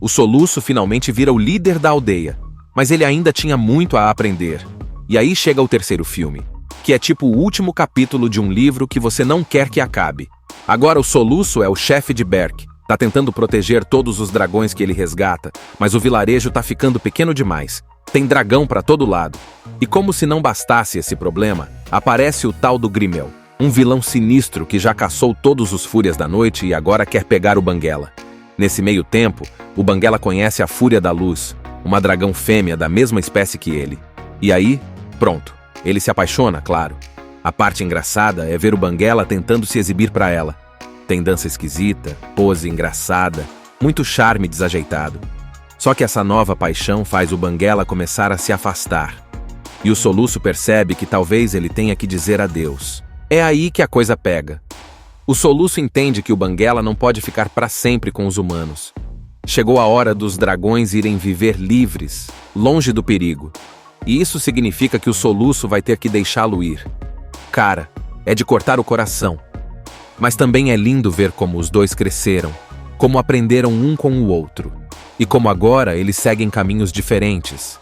S2: O Soluço finalmente vira o líder da aldeia, mas ele ainda tinha muito a aprender. E aí chega o terceiro filme, que é tipo o último capítulo de um livro que você não quer que acabe. Agora o Soluço é o chefe de Berk, tá tentando proteger todos os dragões que ele resgata, mas o vilarejo tá ficando pequeno demais. Tem dragão pra todo lado. E como se não bastasse esse problema, aparece o tal do Grimel, um vilão sinistro que já caçou todos os Fúrias da Noite e agora quer pegar o Banguela. Nesse meio tempo, o Banguela conhece a Fúria da Luz, uma dragão fêmea da mesma espécie que ele. E aí, pronto, ele se apaixona, claro. A parte engraçada é ver o Banguela tentando se exibir pra ela. Tem dança esquisita, pose engraçada, muito charme desajeitado. Só que essa nova paixão faz o Banguela começar a se afastar. E o Soluço percebe que talvez ele tenha que dizer adeus. É aí que a coisa pega. O Soluço entende que o Banguela não pode ficar para sempre com os humanos. Chegou a hora dos dragões irem viver livres, longe do perigo. E isso significa que o Soluço vai ter que deixá-lo ir. Cara, é de cortar o coração. Mas também é lindo ver como os dois cresceram, como aprenderam um com o outro, e como agora eles seguem caminhos diferentes,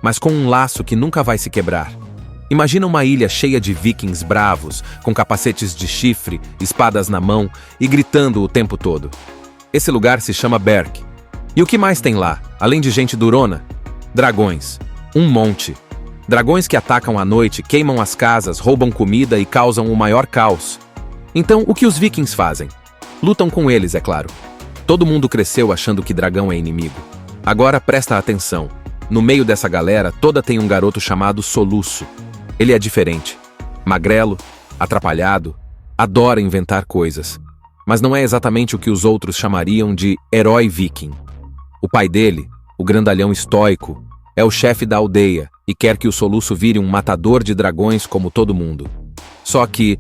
S2: mas com um laço que nunca vai se quebrar. Imagina uma ilha cheia de vikings bravos, com capacetes de chifre, espadas na mão e gritando o tempo todo. Esse lugar se chama Berk. E o que mais tem lá, além de gente durona? Dragões. Um monte. Dragões que atacam à noite, queimam as casas, roubam comida e causam o maior caos. Então, o que os vikings fazem? Lutam com eles, é claro. Todo mundo cresceu achando que dragão é inimigo. Agora presta atenção. No meio dessa galera toda tem um garoto chamado Soluço. Ele é diferente. Magrelo, atrapalhado, adora inventar coisas. Mas não é exatamente o que os outros chamariam de herói viking. O pai dele, o grandalhão estoico, é o chefe da aldeia e quer que o Soluço vire um matador de dragões como todo mundo. Só que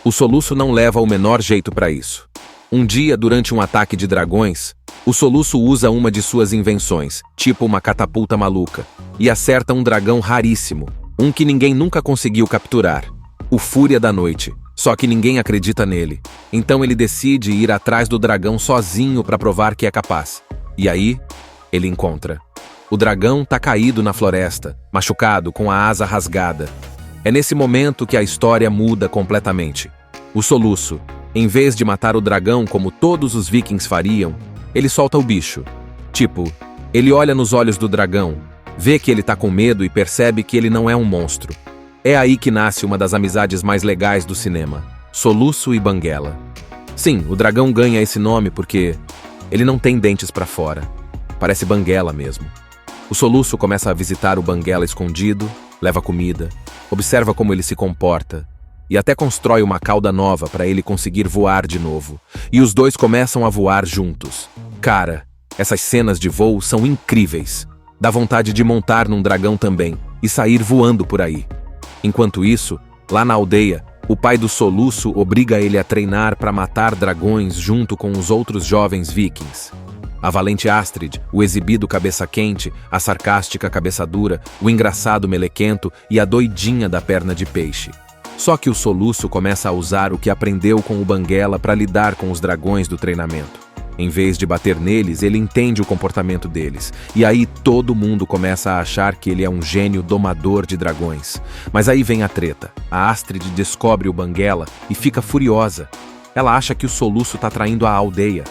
S2: o Soluço não leva o menor jeito para isso. Um dia, durante um ataque de dragões, o Soluço usa uma de suas invenções, tipo uma catapulta maluca, e acerta um dragão raríssimo, um que ninguém nunca conseguiu capturar, o Fúria da Noite. Só que ninguém acredita nele. Então ele decide ir atrás do dragão sozinho para provar que é capaz. E aí, ele encontra. O dragão tá caído na floresta, machucado, com a asa rasgada. É nesse momento que a história muda completamente. O Soluço, em vez de matar o dragão como todos os vikings fariam, ele solta o bicho. Tipo, ele olha nos olhos do dragão, vê que ele tá com medo e percebe que ele não é um monstro. É aí que nasce uma das amizades mais legais do cinema, Soluço e Banguela. Sim, o dragão ganha esse nome porque ele não tem dentes pra fora. Parece Banguela mesmo. O Soluço começa a visitar o Banguela escondido, leva comida, observa como ele se comporta e até constrói uma cauda nova para ele conseguir voar de novo. E os dois começam a voar juntos. Cara, essas cenas de voo são incríveis. Dá vontade de montar num dragão também e sair voando por aí. Enquanto isso, lá na aldeia, o pai do Soluço obriga ele a treinar para matar dragões junto com os outros jovens vikings. A valente Astrid, o exibido cabeça quente, a sarcástica cabeça dura, o engraçado melequento e a doidinha da perna de peixe. Só que o Soluço começa a usar o que aprendeu com o Banguela para lidar com os dragões do treinamento. Em vez de bater neles, ele entende o comportamento deles. E aí todo mundo começa a achar que ele é um gênio domador de dragões. Mas aí vem a treta. A Astrid descobre o Banguela e fica furiosa. Ela acha que o Soluço tá traindo a aldeia.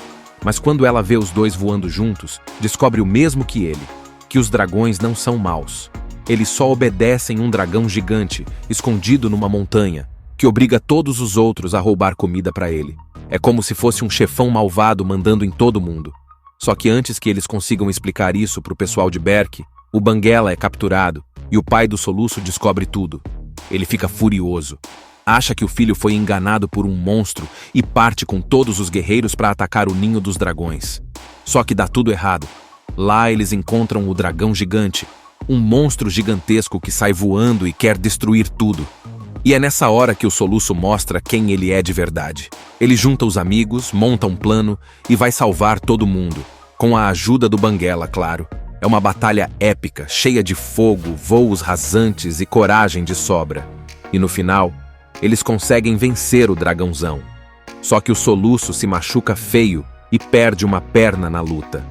S2: Mas quando ela vê os dois voando juntos, descobre o mesmo que ele, que os dragões não são maus. Eles só obedecem um dragão gigante, escondido numa montanha, que obriga todos os outros a roubar comida para ele. É como se fosse um chefão malvado mandando em todo mundo. Só que antes que eles consigam explicar isso pro pessoal de Berk, o Banguela é capturado e o pai do Soluço descobre tudo. Ele fica furioso. Acha que o filho foi enganado por um monstro e parte com todos os guerreiros para atacar o ninho dos dragões. Só que dá tudo errado. Lá eles encontram o dragão gigante, um monstro gigantesco que sai voando e quer destruir tudo. E é nessa hora que o Soluço mostra quem ele é de verdade. Ele junta os amigos, monta um plano e vai salvar todo mundo, com a ajuda do Banguela, claro. É uma batalha épica, cheia de fogo, voos rasantes e coragem de sobra. E no final, eles conseguem vencer o dragãozão. Só que o Soluço se machuca feio e perde uma perna na luta.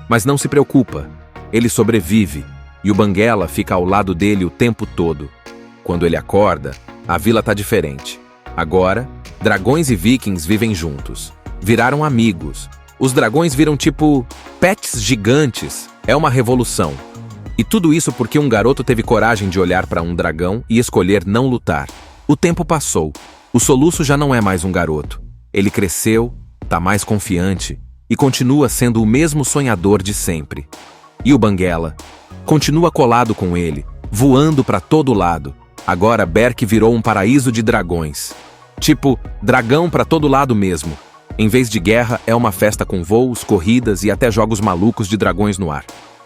S2: Mas não se preocupa, ele sobrevive e o Banguela fica ao lado dele o tempo todo. Quando ele acorda, a vila tá diferente. Agora, dragões e vikings vivem juntos. Viraram amigos. Os dragões viram tipo pets gigantes. É uma revolução. E tudo isso porque um garoto teve coragem de olhar para um dragão e escolher não lutar. O tempo passou. O Soluço já não é mais um garoto. Ele cresceu, tá mais confiante e continua sendo o mesmo sonhador de sempre. E o Banguela continua colado com ele, voando para todo lado. Agora Berk virou um paraíso de dragões. Tipo, dragão para todo lado mesmo. Em vez de guerra, é uma festa com voos, corridas e até jogos malucos de dragões no ar.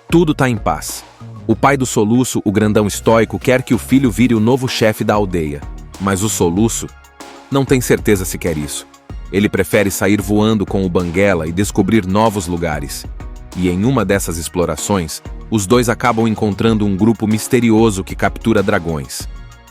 S2: Tudo tá em paz. O pai do Soluço, o grandão estoico, quer que o filho vire o novo chefe da aldeia. Mas o Soluço não tem certeza se quer isso. Ele prefere sair voando com o Banguela e descobrir novos lugares. E em uma dessas explorações, os dois acabam encontrando um grupo misterioso que captura dragões.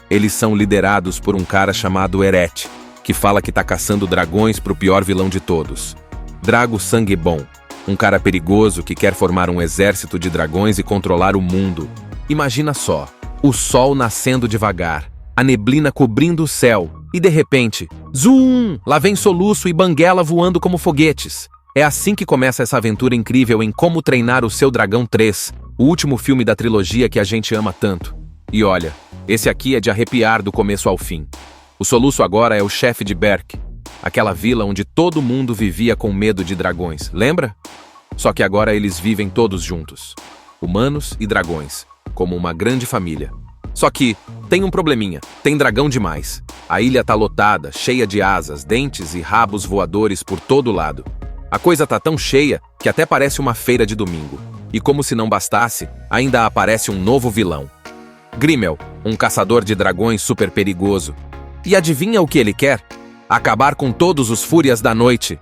S2: Eles são liderados por um cara chamado Eret, que fala que tá caçando dragões pro pior vilão de todos. Drago Sangue Bom, um cara perigoso que quer formar um exército de dragões e controlar o mundo. Imagina só, o sol nascendo devagar, a neblina cobrindo o céu, e de repente, zoom! Lá vem Soluço e Banguela voando como foguetes. É assim que começa essa aventura incrível em Como Treinar o Seu Dragão 3, o último filme da trilogia que a gente ama tanto. E olha, esse aqui é de arrepiar do começo ao fim. O Soluço agora é o chefe de Berk, aquela vila onde todo mundo vivia com medo de dragões, lembra? Só que agora eles vivem todos juntos, humanos e dragões, como uma grande família. Só que tem um probleminha, tem dragão demais. A ilha tá lotada, cheia de asas, dentes e rabos voadores por todo lado. A coisa tá tão cheia que até parece uma feira de domingo. E como se não bastasse, ainda aparece um novo vilão. Grimmel, um caçador de dragões super perigoso. E adivinha o que ele quer? Acabar com todos os fúrias da noite.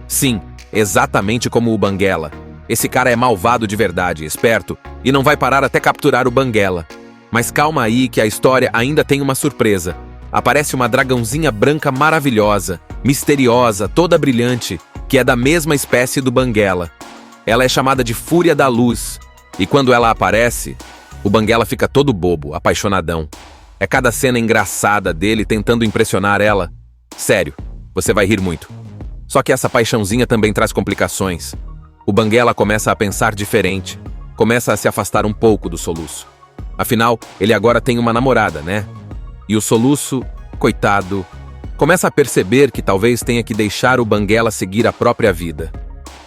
S2: Sim, exatamente como o Banguela. Esse cara é malvado de verdade, esperto, e não vai parar até capturar o Banguela. Mas calma aí que a história ainda tem uma surpresa. Aparece uma dragãozinha branca maravilhosa, misteriosa, toda brilhante, que é da mesma espécie do Banguela. Ela é chamada de Fúria da Luz, e quando ela aparece, o Banguela fica todo bobo, apaixonadão. É cada cena engraçada dele tentando impressionar ela. Sério, você vai rir muito. Só que essa paixãozinha também traz complicações. O Banguela começa a pensar diferente, começa a se afastar um pouco do Soluço. Afinal, ele agora tem uma namorada, né? E o Soluço, coitado, começa a perceber que talvez tenha que deixar o Banguela seguir a própria vida.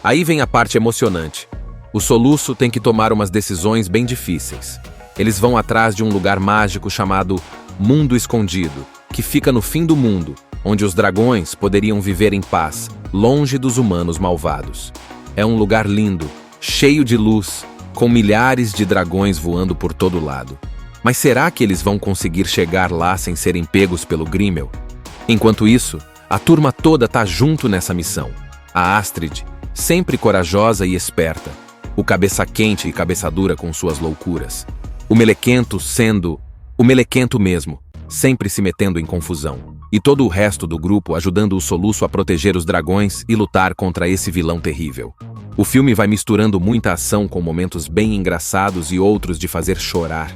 S2: Aí vem a parte emocionante. O Soluço tem que tomar umas decisões bem difíceis. Eles vão atrás de um lugar mágico chamado Mundo Escondido, que fica no fim do mundo, onde os dragões poderiam viver em paz, longe dos humanos malvados. É um lugar lindo, cheio de luz, com milhares de dragões voando por todo lado. Mas será que eles vão conseguir chegar lá sem serem pegos pelo Grimmel? Enquanto isso, a turma toda tá junto nessa missão. A Astrid, sempre corajosa e esperta. O cabeça quente e cabeça dura com suas loucuras. O Melequento sendo o Melequento mesmo, sempre se metendo em confusão. E todo o resto do grupo ajudando o Soluço a proteger os dragões e lutar contra esse vilão terrível. O filme vai misturando muita ação com momentos bem engraçados e outros de fazer chorar.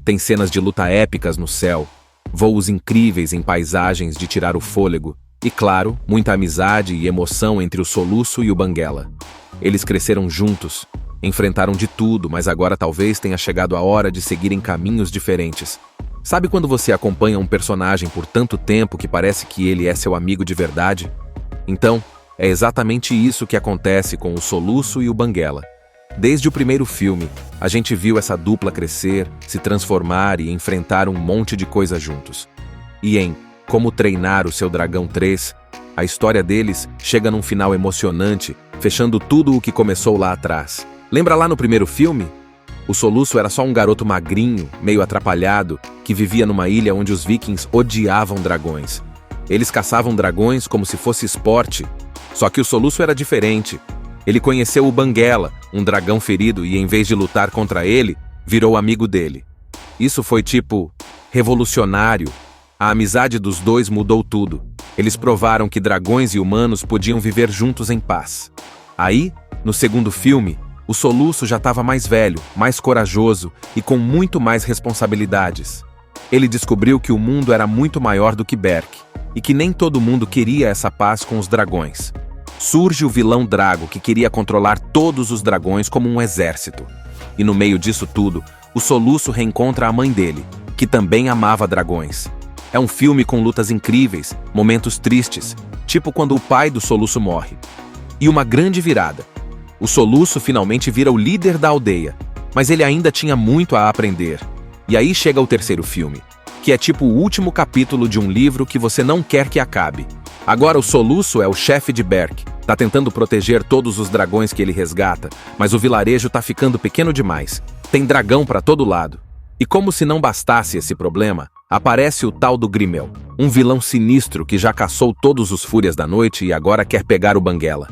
S2: Tem cenas de luta épicas no céu, voos incríveis em paisagens de tirar o fôlego E claro, muita amizade e emoção entre o Soluço e o Banguela. Eles cresceram juntos, enfrentaram de tudo, mas agora talvez tenha chegado a hora de seguirem caminhos diferentes. Sabe quando você acompanha um personagem por tanto tempo que parece que ele é seu amigo de verdade? Então, é exatamente isso que acontece com o Soluço e o Banguela. Desde o primeiro filme, a gente viu essa dupla crescer, se transformar e enfrentar um monte de coisa juntos. E em Como Treinar o Seu Dragão 3, a história deles chega num final emocionante, fechando tudo o que começou lá atrás. Lembra lá no primeiro filme? O Soluço era só um garoto magrinho, meio atrapalhado, que vivia numa ilha onde os vikings odiavam dragões. Eles caçavam dragões como se fosse esporte, só que o Soluço era diferente. Ele conheceu o Banguela, um dragão ferido, e em vez de lutar contra ele, virou amigo dele. Isso foi tipo revolucionário. A amizade dos dois mudou tudo. Eles provaram que dragões e humanos podiam viver juntos em paz. Aí, no segundo filme, o Soluço já estava mais velho, mais corajoso e com muito mais responsabilidades. Ele descobriu que o mundo era muito maior do que Berk, e que nem todo mundo queria essa paz com os dragões. Surge o vilão Drago, que queria controlar todos os dragões como um exército. E no meio disso tudo, o Soluço reencontra a mãe dele, que também amava dragões. É um filme com lutas incríveis, momentos tristes, tipo quando o pai do Soluço morre. E uma grande virada. O Soluço finalmente vira o líder da aldeia, mas ele ainda tinha muito a aprender. E aí chega o terceiro filme, que é tipo o último capítulo de um livro que você não quer que acabe. Agora o Soluço é o chefe de Berk, tá tentando proteger todos os dragões que ele resgata, mas o vilarejo tá ficando pequeno demais. Tem dragão pra todo lado. E como se não bastasse esse problema, aparece o tal do Grimel, um vilão sinistro que já caçou todos os Fúrias da Noite e agora quer pegar o Banguela.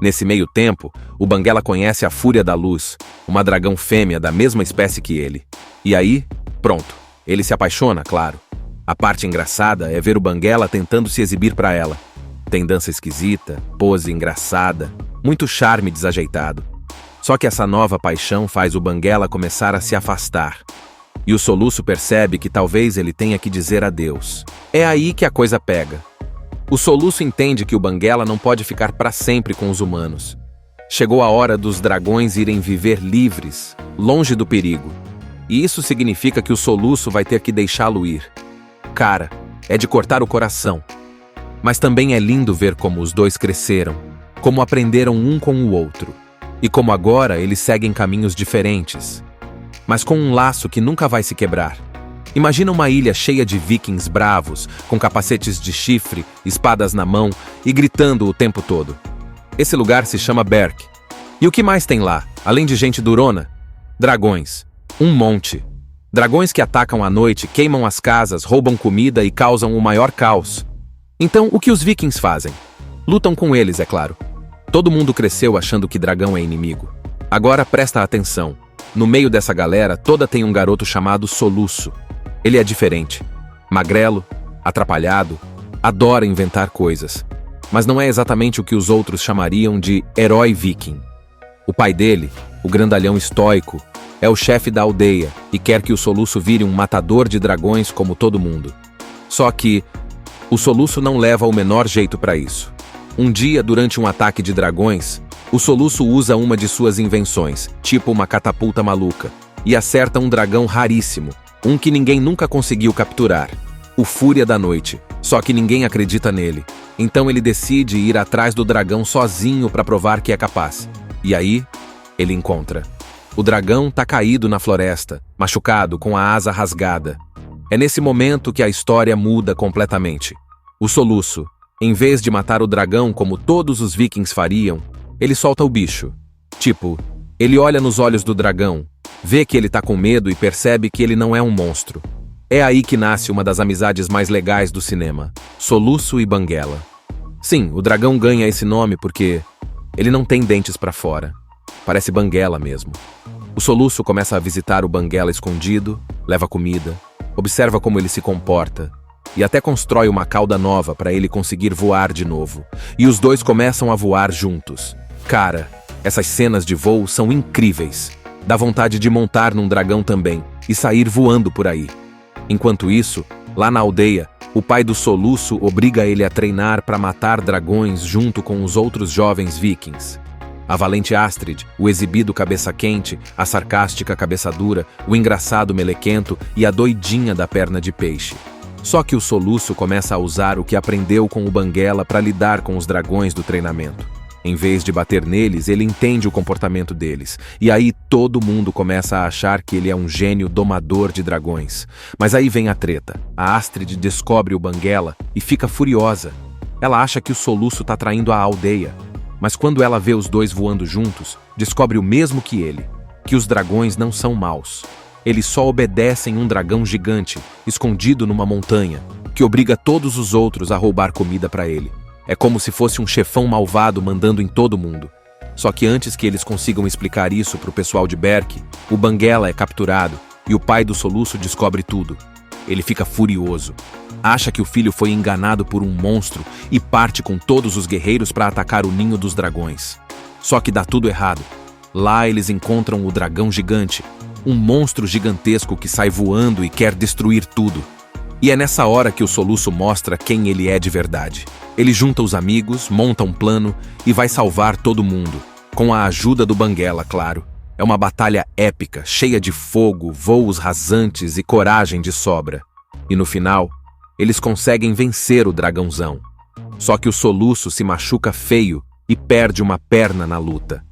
S2: Nesse meio tempo, o Banguela conhece a Fúria da Luz, uma dragão fêmea da mesma espécie que ele. E aí, pronto, ele se apaixona, claro. A parte engraçada é ver o Banguela tentando se exibir pra ela. Tem dança esquisita, pose engraçada, muito charme desajeitado. Só que essa nova paixão faz o Banguela começar a se afastar. E o Soluço percebe que talvez ele tenha que dizer adeus. É aí que a coisa pega. O Soluço entende que o Banguela não pode ficar para sempre com os humanos. Chegou a hora dos dragões irem viver livres, longe do perigo. E isso significa que o Soluço vai ter que deixá-lo ir. Cara, é de cortar o coração. Mas também é lindo ver como os dois cresceram, como aprenderam um com o outro, e como agora eles seguem caminhos diferentes, mas com um laço que nunca vai se quebrar. Imagina uma ilha cheia de vikings bravos, com capacetes de chifre, espadas na mão e gritando o tempo todo. Esse lugar se chama Berk. E o que mais tem lá, além de gente durona? Dragões. Um monte. Dragões que atacam à noite, queimam as casas, roubam comida e causam o maior caos. Então, o que os vikings fazem? Lutam com eles, é claro. Todo mundo cresceu achando que dragão é inimigo. Agora presta atenção. No meio dessa galera toda tem um garoto chamado Soluço. Ele é diferente. Magrelo, atrapalhado, adora inventar coisas. Mas não é exatamente o que os outros chamariam de herói viking. O pai dele, o grandalhão estoico, é o chefe da aldeia e quer que o Soluço vire um matador de dragões como todo mundo. Só que o Soluço não leva o menor jeito para isso. Um dia, durante um ataque de dragões, o Soluço usa uma de suas invenções, tipo uma catapulta maluca, e acerta um dragão raríssimo, um que ninguém nunca conseguiu capturar, o Fúria da Noite, só que ninguém acredita nele. Então ele decide ir atrás do dragão sozinho para provar que é capaz. E aí, ele encontra. O dragão tá caído na floresta, machucado, com a asa rasgada. É nesse momento que a história muda completamente. O Soluço, em vez de matar o dragão como todos os vikings fariam, ele solta o bicho. Tipo, ele olha nos olhos do dragão, vê que ele tá com medo e percebe que ele não é um monstro. É aí que nasce uma das amizades mais legais do cinema, Soluço e Banguela. Sim, o dragão ganha esse nome porque ele não tem dentes pra fora. Parece Banguela mesmo. O Soluço começa a visitar o Banguela escondido, leva comida, observa como ele se comporta e até constrói uma cauda nova para ele conseguir voar de novo. E os dois começam a voar juntos. Cara, essas cenas de voo são incríveis. Dá vontade de montar num dragão também e sair voando por aí. Enquanto isso, lá na aldeia, O pai do Soluço obriga ele a treinar para matar dragões junto com os outros jovens vikings. A valente Astrid, o exibido cabeça quente, a sarcástica cabeça dura, o engraçado melequento e a doidinha da perna de peixe. Só que o Soluço começa a usar o que aprendeu com o Banguela para lidar com os dragões do treinamento. Em vez de bater neles, ele entende o comportamento deles. E aí todo mundo começa a achar que ele é um gênio domador de dragões. Mas aí vem a treta. A Astrid descobre o Banguela e fica furiosa. Ela acha que o Soluço está traindo a aldeia. Mas quando ela vê os dois voando juntos, descobre o mesmo que ele, que os dragões não são maus. Eles só obedecem um dragão gigante, escondido numa montanha, que obriga todos os outros a roubar comida para ele. É como se fosse um chefão malvado mandando em todo mundo. Só que antes que eles consigam explicar isso pro pessoal de Berk, o Banguela é capturado e o pai do Soluço descobre tudo. Ele fica furioso. Acha que o filho foi enganado por um monstro e parte com todos os guerreiros para atacar o ninho dos dragões. Só que dá tudo errado. Lá eles encontram o dragão gigante, um monstro gigantesco que sai voando e quer destruir tudo. E é nessa hora que o Soluço mostra quem ele é de verdade. Ele junta os amigos, monta um plano e vai salvar todo mundo, com a ajuda do Banguela, claro. É uma batalha épica, cheia de fogo, voos rasantes e coragem de sobra. E no final, eles conseguem vencer o dragãozão. Só que o Soluço se machuca feio e perde uma perna na luta.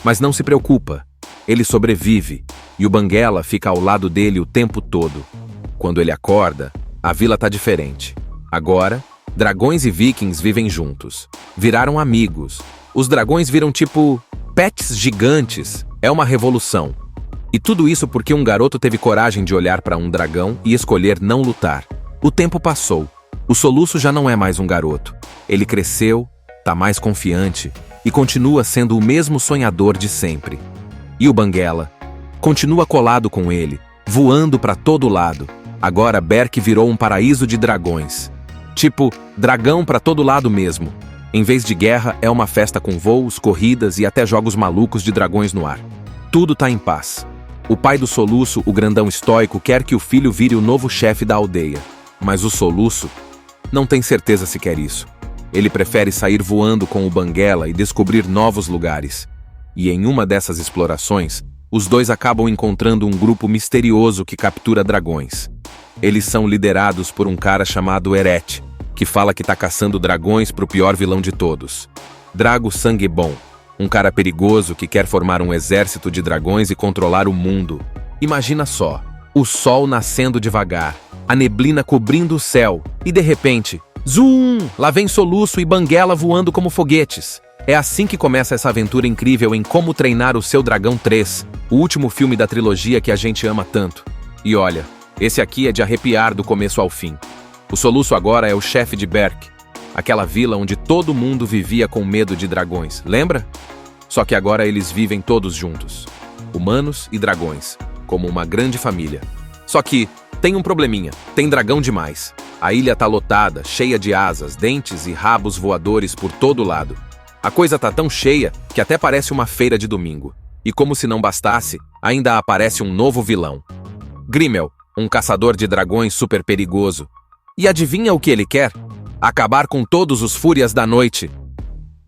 S2: Mas não se preocupa, ele sobrevive e o Banguela fica ao lado dele o tempo todo. Quando ele acorda, a vila tá diferente. Agora, dragões e vikings vivem juntos. Viraram amigos. Os dragões viram tipo pets gigantes. É uma revolução. E tudo isso porque um garoto teve coragem de olhar para um dragão e escolher não lutar. O tempo passou. O Soluço já não é mais um garoto. Ele cresceu, tá mais confiante e continua sendo o mesmo sonhador de sempre. E o Banguela continua colado com ele, voando para todo lado. Agora Berk virou um paraíso de dragões. Tipo, dragão para todo lado mesmo. Em vez de guerra, é uma festa com voos, corridas e até jogos malucos de dragões no ar. Tudo tá em paz. O pai do Soluço, o grandão estoico, quer que o filho vire o novo chefe da aldeia. Mas o Soluço não tem certeza se quer isso. Ele prefere sair voando com o Banguela e descobrir novos lugares. E em uma dessas explorações, os dois acabam encontrando um grupo misterioso que captura dragões. Eles são liderados por um cara chamado Eret, que fala que tá caçando dragões pro pior vilão de todos. Drago Sangue Bom, um cara perigoso que quer formar um exército de dragões e controlar o mundo. Imagina só, o sol nascendo devagar, a neblina cobrindo o céu, e de repente, zoom! Lá vem Soluço e Banguela voando como foguetes. É assim que começa essa aventura incrível em Como Treinar o Seu Dragão 3, o último filme da trilogia que a gente ama tanto. E olha, esse aqui é de arrepiar do começo ao fim. O Soluço agora é o chefe de Berk, aquela vila onde todo mundo vivia com medo de dragões, lembra? Só que agora eles vivem todos juntos, humanos e dragões, como uma grande família. Só que tem um probleminha, tem dragão demais. A ilha tá lotada, cheia de asas, dentes e rabos voadores por todo lado. A coisa tá tão cheia que até parece uma feira de domingo. E como se não bastasse, ainda aparece um novo vilão. Grimmel, um caçador de dragões super perigoso. E adivinha o que ele quer? Acabar com todos os fúrias da noite.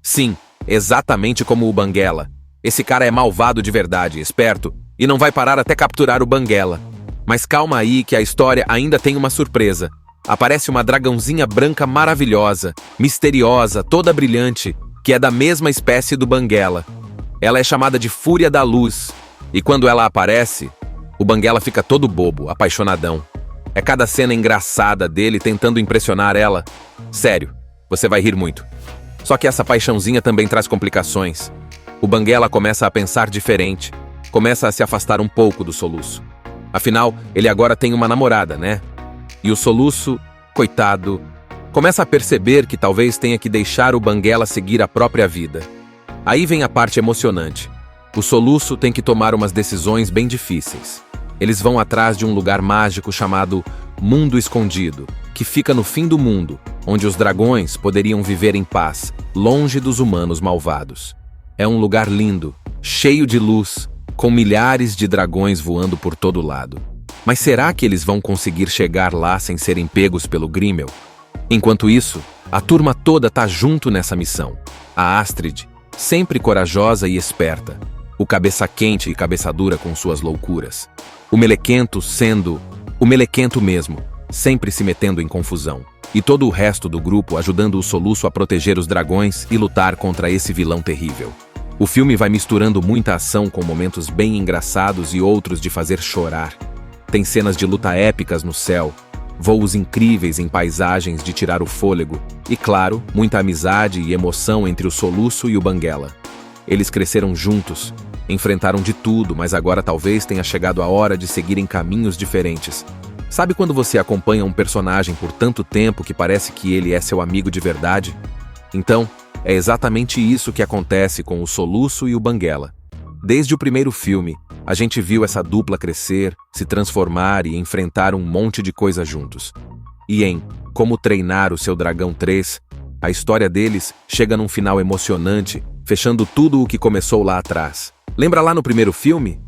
S2: Sim, exatamente como o Banguela. Esse cara é malvado de verdade, esperto, e não vai parar até capturar o Banguela. Mas calma aí que a história ainda tem uma surpresa. Aparece uma dragãozinha branca maravilhosa, misteriosa, toda brilhante, que é da mesma espécie do Banguela. Ela é chamada de Fúria da Luz, e quando ela aparece, o Banguela fica todo bobo, apaixonadão. É cada cena engraçada dele tentando impressionar ela. Sério, você vai rir muito. Só que essa paixãozinha também traz complicações. O Banguela começa a pensar diferente, começa a se afastar um pouco do Soluço. Afinal, ele agora tem uma namorada, né? E o Soluço, coitado, começa a perceber que talvez tenha que deixar o Banguela seguir a própria vida. Aí vem a parte emocionante. O Soluço tem que tomar umas decisões bem difíceis. Eles vão atrás de um lugar mágico chamado Mundo Escondido, que fica no fim do mundo, onde os dragões poderiam viver em paz, longe dos humanos malvados. É um lugar lindo, cheio de luz, com milhares de dragões voando por todo lado. Mas será que eles vão conseguir chegar lá sem serem pegos pelo Grimmel? Enquanto isso, a turma toda tá junto nessa missão. A Astrid, sempre corajosa e esperta. O cabeça quente e cabeça dura com suas loucuras. O Melequento sendo o Melequento mesmo, sempre se metendo em confusão. E todo o resto do grupo ajudando o Soluço a proteger os dragões e lutar contra esse vilão terrível. O filme vai misturando muita ação com momentos bem engraçados e outros de fazer chorar. Tem cenas de luta épicas no céu, voos incríveis em paisagens de tirar o fôlego e, claro, muita amizade e emoção entre o Soluço e o Banguela. Eles cresceram juntos, enfrentaram de tudo, mas agora talvez tenha chegado a hora de seguirem caminhos diferentes. Sabe quando você acompanha um personagem por tanto tempo que parece que ele é seu amigo de verdade? Então, é exatamente isso que acontece com o Soluço e o Banguela. Desde o primeiro filme, a gente viu essa dupla crescer, se transformar e enfrentar um monte de coisa juntos. E em Como Treinar o Seu Dragão 3, a história deles chega num final emocionante, fechando tudo o que começou lá atrás. Lembra lá no primeiro filme?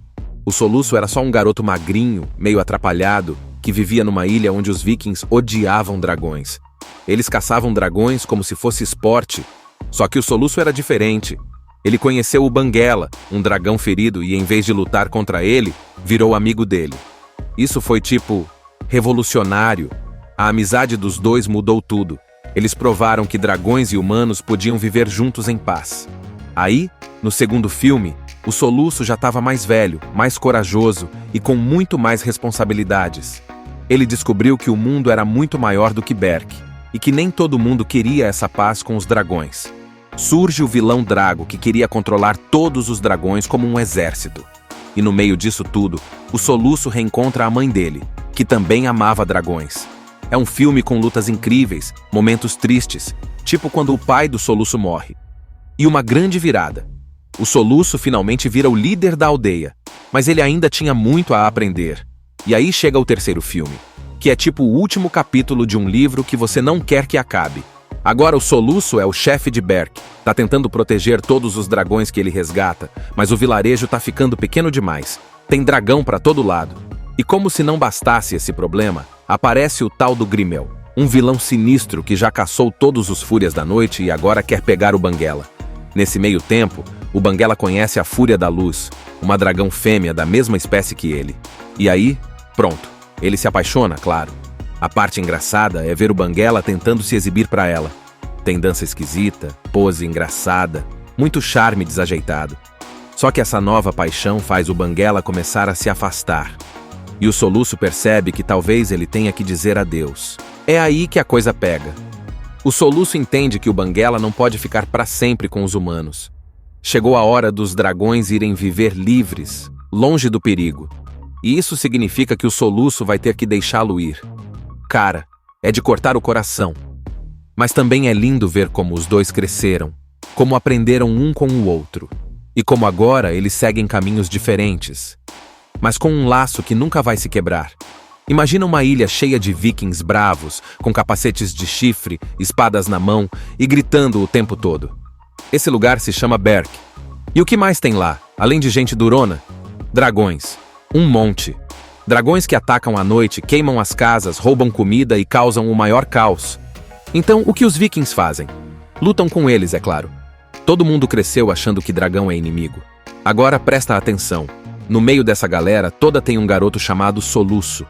S2: O Soluço era só um garoto magrinho, meio atrapalhado, que vivia numa ilha onde os vikings odiavam dragões. Eles caçavam dragões como se fosse esporte, só que o Soluço era diferente. Ele conheceu o Banguela, um dragão ferido, e em vez de lutar contra ele, virou amigo dele. Isso foi revolucionário. A amizade dos dois mudou tudo. Eles provaram que dragões e humanos podiam viver juntos em paz. Aí, no segundo filme, o Soluço já estava mais velho, mais corajoso e com muito mais responsabilidades. Ele descobriu que o mundo era muito maior do que Berk, e que nem todo mundo queria essa paz com os dragões. Surge o vilão Drago, que queria controlar todos os dragões como um exército. E no meio disso tudo, o Soluço reencontra a mãe dele, que também amava dragões. É um filme com lutas incríveis, momentos tristes, tipo quando o pai do Soluço morre. E uma grande virada. O Soluço finalmente vira o líder da aldeia, mas ele ainda tinha muito a aprender. E aí chega o terceiro filme, que é tipo o último capítulo de um livro que você não quer que acabe. Agora o Soluço é o chefe de Berk, tá tentando proteger todos os dragões que ele resgata, mas o vilarejo tá ficando pequeno demais. Tem dragão pra todo lado. E como se não bastasse esse problema, aparece o tal do Grimmel, um vilão sinistro que já caçou todos os Fúrias da Noite e agora quer pegar o Banguela. Nesse meio tempo, o Banguela conhece a Fúria da Luz, uma dragão fêmea da mesma espécie que ele. E aí, pronto, ele se apaixona, claro. A parte engraçada é ver o Banguela tentando se exibir pra ela. Tem dança esquisita, pose engraçada, muito charme desajeitado. Só que essa nova paixão faz o Banguela começar a se afastar. E o Soluço percebe que talvez ele tenha que dizer adeus. É aí que a coisa pega. O Soluço entende que o Banguela não pode ficar pra sempre com os humanos. Chegou a hora dos dragões irem viver livres, longe do perigo. E isso significa que o Soluço vai ter que deixá-lo ir. Cara, é de cortar o coração. Mas também é lindo ver como os dois cresceram, como aprenderam um com o outro, e como agora eles seguem caminhos diferentes, mas com um laço que nunca vai se quebrar. Imagina uma ilha cheia de vikings bravos, com capacetes de chifre, espadas na mão e gritando o tempo todo. Esse lugar se chama Berk. E o que mais tem lá, além de gente durona? Dragões. Um monte. Dragões que atacam à noite, queimam as casas, roubam comida e causam o maior caos. Então, o que os vikings fazem? Lutam com eles, é claro. Todo mundo cresceu achando que dragão é inimigo. Agora presta atenção. No meio dessa galera, toda tem um garoto chamado Soluço.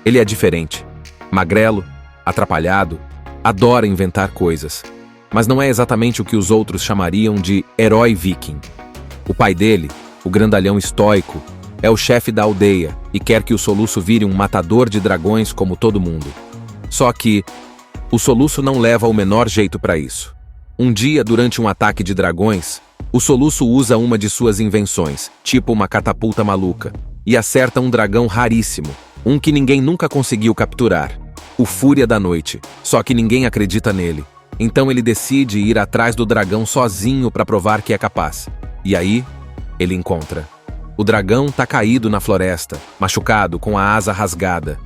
S2: Ele é diferente. Magrelo, atrapalhado, adora inventar coisas. Mas não é exatamente o que os outros chamariam de herói viking. O pai dele, o grandalhão estoico, é o chefe da aldeia e quer que o Soluço vire um matador de dragões como todo mundo. Só que o Soluço não leva o menor jeito para isso. Um dia, durante um ataque de dragões, o Soluço usa uma de suas invenções, tipo uma catapulta maluca, e acerta um dragão raríssimo, um que ninguém nunca conseguiu capturar, o Fúria da Noite, só que ninguém acredita nele. Então ele decide ir atrás do dragão sozinho para provar que é capaz. E aí, ele encontra. O dragão tá caído na floresta, machucado, com a asa rasgada.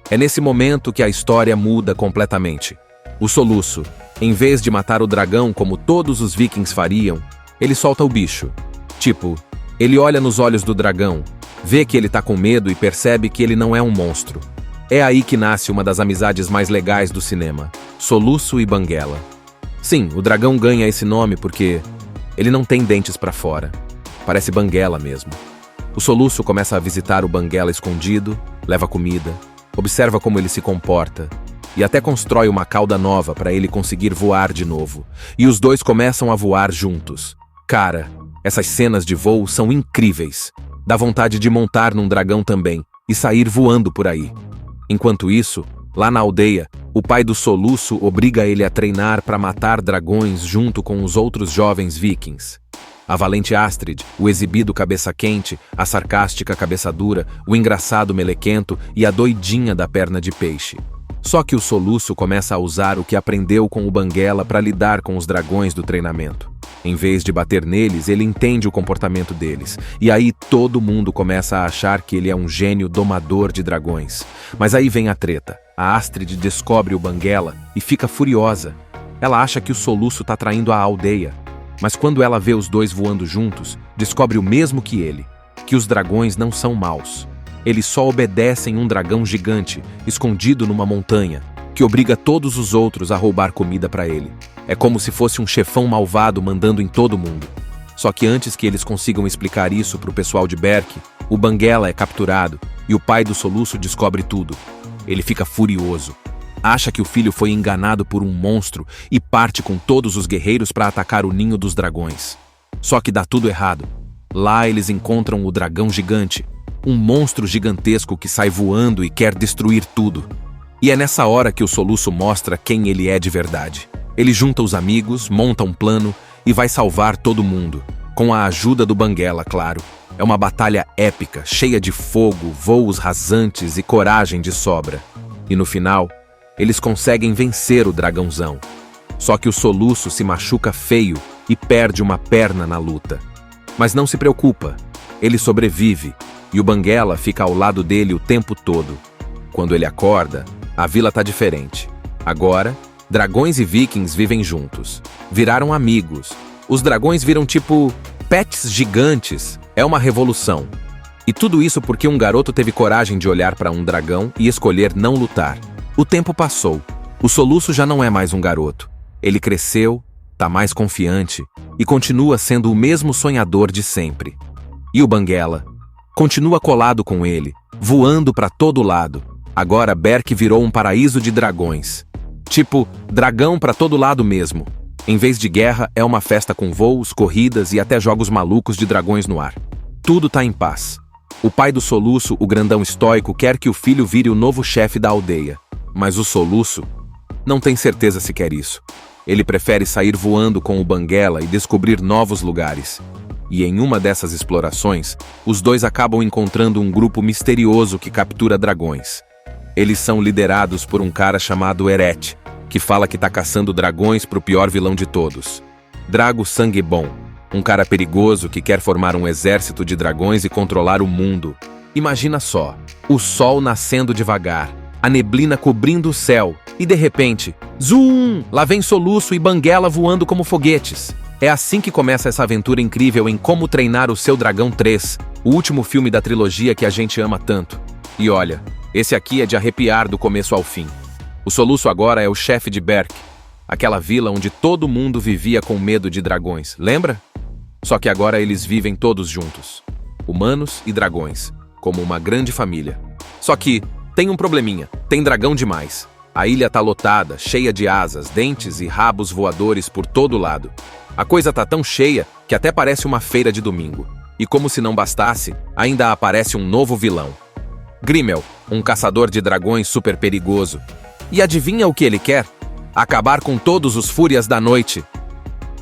S2: É nesse momento que a história muda completamente. O Soluço, em vez de matar o dragão como todos os vikings fariam, ele solta o bicho. Tipo, ele olha nos olhos do dragão, Vê que ele tá com medo e percebe que ele não é um monstro. É aí que nasce uma das amizades mais legais do cinema, Soluço e Banguela. Sim, o dragão ganha esse nome porque ele não tem dentes pra fora. Parece Banguela mesmo. O Soluço começa a visitar o Banguela escondido, leva comida, observa como ele se comporta e até constrói uma cauda nova para ele conseguir voar de novo. E os dois começam a voar juntos. Cara, essas cenas de voo são incríveis. Dá vontade de montar num dragão também e sair voando por aí. Enquanto isso, lá na aldeia, o pai do Soluço obriga ele a treinar para matar dragões junto com os outros jovens vikings. A valente Astrid, o exibido cabeça quente, a sarcástica cabeça dura, o engraçado melequento e a doidinha da perna de peixe. Só que o Soluço começa a usar o que aprendeu com o Banguela para lidar com os dragões do treinamento. Em vez de bater neles, ele entende o comportamento deles. E aí todo mundo começa a achar que ele é um gênio domador de dragões. Mas aí vem a treta. A Astrid descobre o Banguela e fica furiosa. Ela acha que o Soluço está traindo a aldeia. Mas quando ela vê os dois voando juntos, descobre o mesmo que ele, que os dragões não são maus. Eles só obedecem um dragão gigante, escondido numa montanha, que obriga todos os outros a roubar comida para ele. É como se fosse um chefão malvado mandando em todo mundo. Só que antes que eles consigam explicar isso pro pessoal de Berk, o Banguela é capturado e o pai do Soluço descobre tudo. Ele fica furioso. Acha que o filho foi enganado por um monstro e parte com todos os guerreiros para atacar o ninho dos dragões. Só que dá tudo errado. Lá eles encontram o dragão gigante, um monstro gigantesco que sai voando e quer destruir tudo. E é nessa hora que o Soluço mostra quem ele é de verdade. Ele junta os amigos, monta um plano e vai salvar todo mundo, com a ajuda do Banguela, claro. É uma batalha épica, cheia de fogo, voos rasantes e coragem de sobra. E no final, eles conseguem vencer o dragãozão. Só que o Soluço se machuca feio e perde uma perna na luta. Mas não se preocupa, ele sobrevive e o Banguela fica ao lado dele o tempo todo. Quando ele acorda, a vila tá diferente. Agora, dragões e vikings vivem juntos. Viraram amigos. Os dragões viram tipo pets gigantes. É uma revolução. E tudo isso porque um garoto teve coragem de olhar para um dragão e escolher não lutar. O tempo passou. O Soluço já não é mais um garoto. Ele cresceu, tá mais confiante e continua sendo o mesmo sonhador de sempre. E o Banguela continua colado com ele, voando para todo lado. Agora Berk virou um paraíso de dragões. Tipo, dragão para todo lado mesmo. Em vez de guerra, é uma festa com voos, corridas e até jogos malucos de dragões no ar. Tudo tá em paz. O pai do Soluço, o grandão estoico, quer que o filho vire o novo chefe da aldeia. Mas o Soluço não tem certeza se quer isso. Ele prefere sair voando com o Banguela e descobrir novos lugares. E em uma dessas explorações, os dois acabam encontrando um grupo misterioso que captura dragões. Eles são liderados por um cara chamado Eret, que fala que tá caçando dragões pro pior vilão de todos. Drago Sangue Bom, um cara perigoso que quer formar um exército de dragões e controlar o mundo. Imagina só, o sol nascendo devagar, a neblina cobrindo o céu, e de repente, zoom! Lá vem Soluço e Banguela voando como foguetes. É assim que começa essa aventura incrível em Como Treinar o Seu Dragão 3, o último filme da trilogia que a gente ama tanto. E olha, esse aqui é de arrepiar do começo ao fim. O Soluço agora é o chefe de Berk, aquela vila onde todo mundo vivia com medo de dragões, lembra? Só que agora eles vivem todos juntos, humanos e dragões, como uma grande família. Só que tem um probleminha, tem dragão demais. A ilha tá lotada, cheia de asas, dentes e rabos voadores por todo lado. A coisa tá tão cheia que até parece uma feira de domingo. E como se não bastasse, ainda aparece um novo vilão. Grimmel, um caçador de dragões super perigoso. E adivinha o que ele quer? Acabar com todos os fúrias da noite.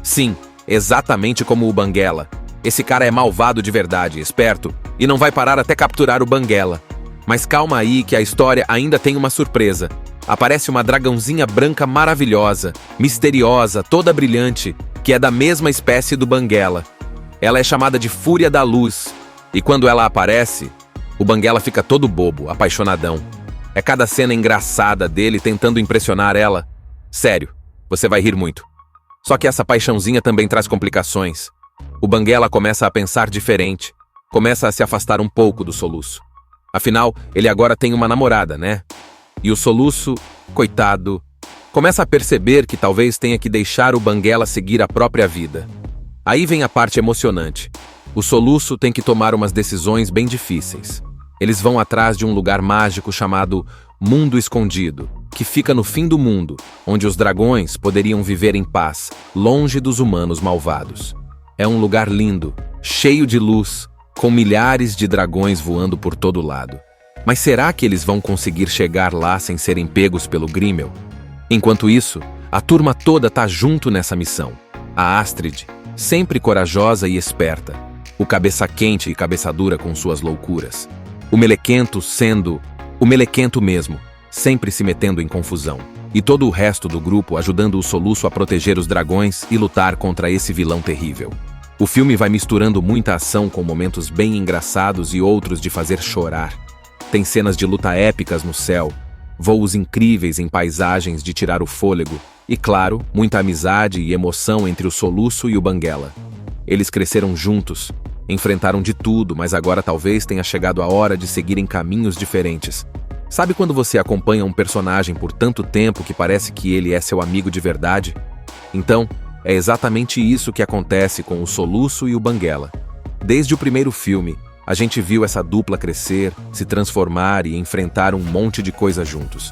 S2: Sim, exatamente como o Banguela. Esse cara é malvado de verdade, esperto, e não vai parar até capturar o Banguela. Mas calma aí que a história ainda tem uma surpresa. Aparece uma dragãozinha branca maravilhosa, misteriosa, toda brilhante, que é da mesma espécie do Banguela. Ela é chamada de Fúria da Luz, e quando ela aparece, o Banguela fica todo bobo, apaixonadão. É cada cena engraçada dele tentando impressionar ela. Sério, você vai rir muito. Só que essa paixãozinha também traz complicações. O Banguela começa a pensar diferente. começa a se afastar um pouco do Soluço. Afinal, ele agora tem uma namorada, né? E o Soluço, coitado, começa a perceber que talvez tenha que deixar o Banguela seguir a própria vida. Aí vem a parte emocionante. O Soluço tem que tomar umas decisões bem difíceis. Eles vão atrás de um lugar mágico chamado Mundo Escondido, que fica no fim do mundo, onde os dragões poderiam viver em paz, longe dos humanos malvados. É um lugar lindo, cheio de luz, com milhares de dragões voando por todo lado. Mas será que eles vão conseguir chegar lá sem serem pegos pelo Grimmel? Enquanto isso, a turma toda tá junto nessa missão. A Astrid, sempre corajosa e esperta. O cabeça quente e cabeça dura com suas loucuras. O Melequento sendo o Melequento mesmo, sempre se metendo em confusão. E todo o resto do grupo ajudando o Soluço a proteger os dragões e lutar contra esse vilão terrível. O filme vai misturando muita ação com momentos bem engraçados e outros de fazer chorar. Tem cenas de luta épicas no céu, voos incríveis em paisagens de tirar o fôlego e, claro, muita amizade e emoção entre o Soluço e o Banguela. Eles cresceram juntos, enfrentaram de tudo, mas agora talvez tenha chegado a hora de seguirem caminhos diferentes. Sabe quando você acompanha um personagem por tanto tempo que parece que ele é seu amigo de verdade? Então, é exatamente isso que acontece com o Soluço e o Banguela. Desde o primeiro filme, a gente viu essa dupla crescer, se transformar e enfrentar um monte de coisa juntos.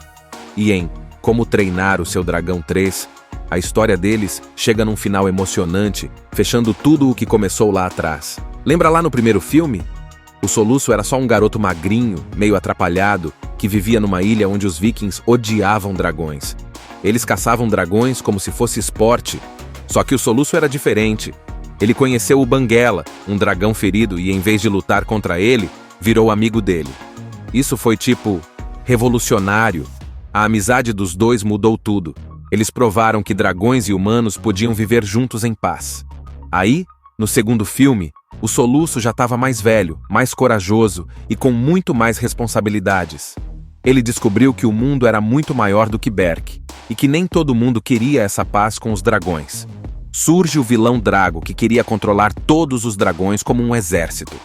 S2: E em Como Treinar o Seu Dragão 3, a história deles chega num final emocionante, fechando tudo o que começou lá atrás. Lembra lá no primeiro filme? O Soluço era só um garoto magrinho, meio atrapalhado, que vivia numa ilha onde os vikings odiavam dragões. Eles caçavam dragões como se fosse esporte. Só que o Soluço era diferente. Ele conheceu o Banguela, um dragão ferido, e em vez de lutar contra ele, virou amigo dele. Isso foi tipo revolucionário. A amizade dos dois mudou tudo. Eles provaram que dragões e humanos podiam viver juntos em paz. Aí, no segundo filme, o Soluço já estava mais velho, mais corajoso e com muito mais responsabilidades. Ele descobriu que o mundo era muito maior do que Berk, e que nem todo mundo queria essa paz com os dragões. Surge o vilão Drago, que queria controlar todos os dragões como um exército.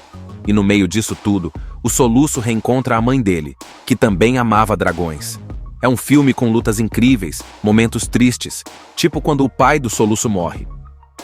S2: E no meio disso tudo, o Soluço reencontra a mãe dele, que também amava dragões. É um filme com lutas incríveis, momentos tristes, tipo quando o pai do Soluço morre.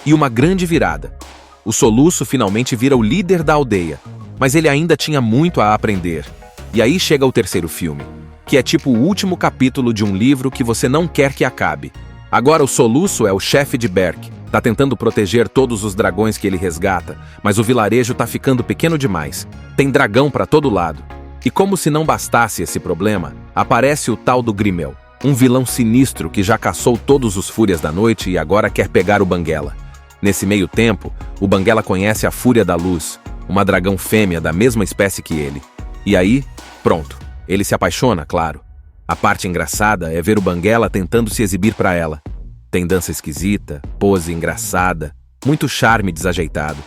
S2: E uma grande virada. O Soluço finalmente vira o líder da aldeia, mas ele ainda tinha muito a aprender. E aí chega o terceiro filme, que é tipo o último capítulo de um livro que você não quer que acabe. Agora o Soluço é o chefe de Berk, tá tentando proteger todos os dragões que ele resgata, mas o vilarejo tá ficando pequeno demais. Tem dragão pra todo lado. E como se não bastasse esse problema, aparece o tal do Grimmel, um vilão sinistro que já caçou todos os Fúrias da Noite e agora quer pegar o Banguela. Nesse meio tempo, o Banguela conhece a Fúria da Luz, uma dragão fêmea da mesma espécie que ele. E aí, pronto, ele se apaixona, claro. A parte engraçada é ver o Banguela tentando se exibir pra ela. Tem dança esquisita, pose engraçada, muito charme desajeitado.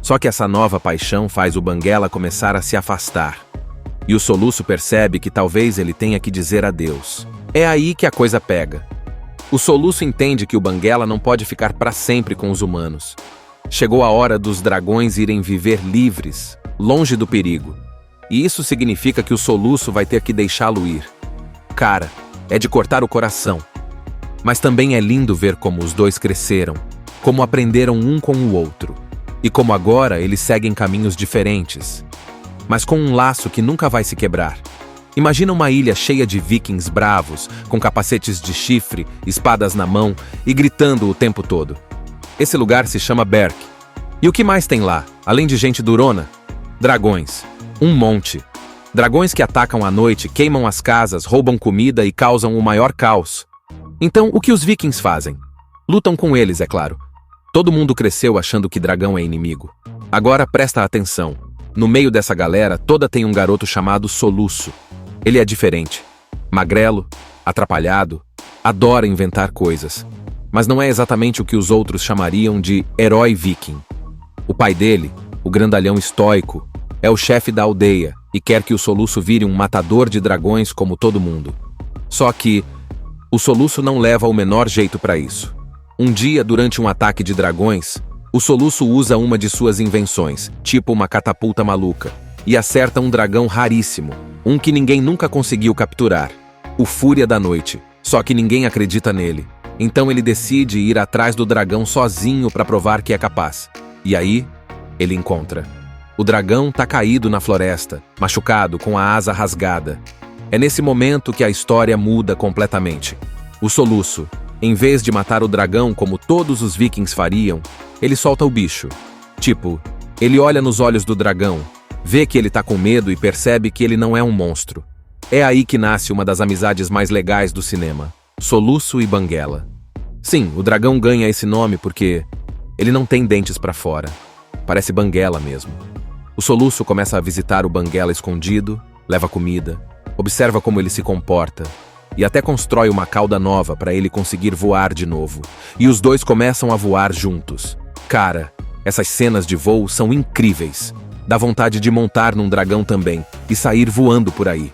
S2: Só que essa nova paixão faz o Banguela começar a se afastar. E o Soluço percebe que talvez ele tenha que dizer adeus. É aí que a coisa pega. O Soluço entende que o Banguela não pode ficar para sempre com os humanos. Chegou a hora dos dragões irem viver livres, longe do perigo. E isso significa que o Soluço vai ter que deixá-lo ir. Cara, é de cortar o coração. Mas também é lindo ver como os dois cresceram, como aprenderam um com o outro, e como agora eles seguem caminhos diferentes, mas com um laço que nunca vai se quebrar. Imagina uma ilha cheia de vikings bravos, com capacetes de chifre, espadas na mão e gritando o tempo todo. Esse lugar se chama Berk. E o que mais tem lá, além de gente durona? Dragões. Um monte. Dragões que atacam à noite, queimam as casas, roubam comida e causam o maior caos. Então, o que os vikings fazem? Lutam com eles, é claro. Todo mundo cresceu achando que dragão é inimigo. Agora presta atenção. No meio dessa galera toda tem um garoto chamado Soluço. Ele é diferente. Magrelo, atrapalhado, adora inventar coisas. Mas não é exatamente o que os outros chamariam de herói viking. O pai dele, o grandalhão estoico, é o chefe da aldeia e quer que o Soluço vire um matador de dragões como todo mundo. Só que o Soluço não leva o menor jeito para isso. Um dia, durante um ataque de dragões, O Soluço usa uma de suas invenções, tipo uma catapulta maluca, e acerta um dragão raríssimo, um que ninguém nunca conseguiu capturar, o Fúria da Noite, só que ninguém acredita nele. Então ele decide ir atrás do dragão sozinho para provar que é capaz. E aí, ele encontra. O dragão tá caído na floresta, machucado, com a asa rasgada. É nesse momento que a história muda completamente. O Soluço, em vez de matar o dragão como todos os vikings fariam, ele solta o bicho. Tipo, ele olha nos olhos do dragão, vê que ele tá com medo e percebe que ele não é um monstro. É aí que nasce uma das amizades mais legais do cinema, Soluço e Banguela. Sim, o dragão ganha esse nome porque ele não tem dentes pra fora. Parece Banguela mesmo. O Soluço começa a visitar o Banguela escondido, leva comida, observa como ele se comporta e até constrói uma cauda nova para ele conseguir voar de novo. E os dois começam a voar juntos. Cara, essas cenas de voo são incríveis. Dá vontade de montar num dragão também e sair voando por aí.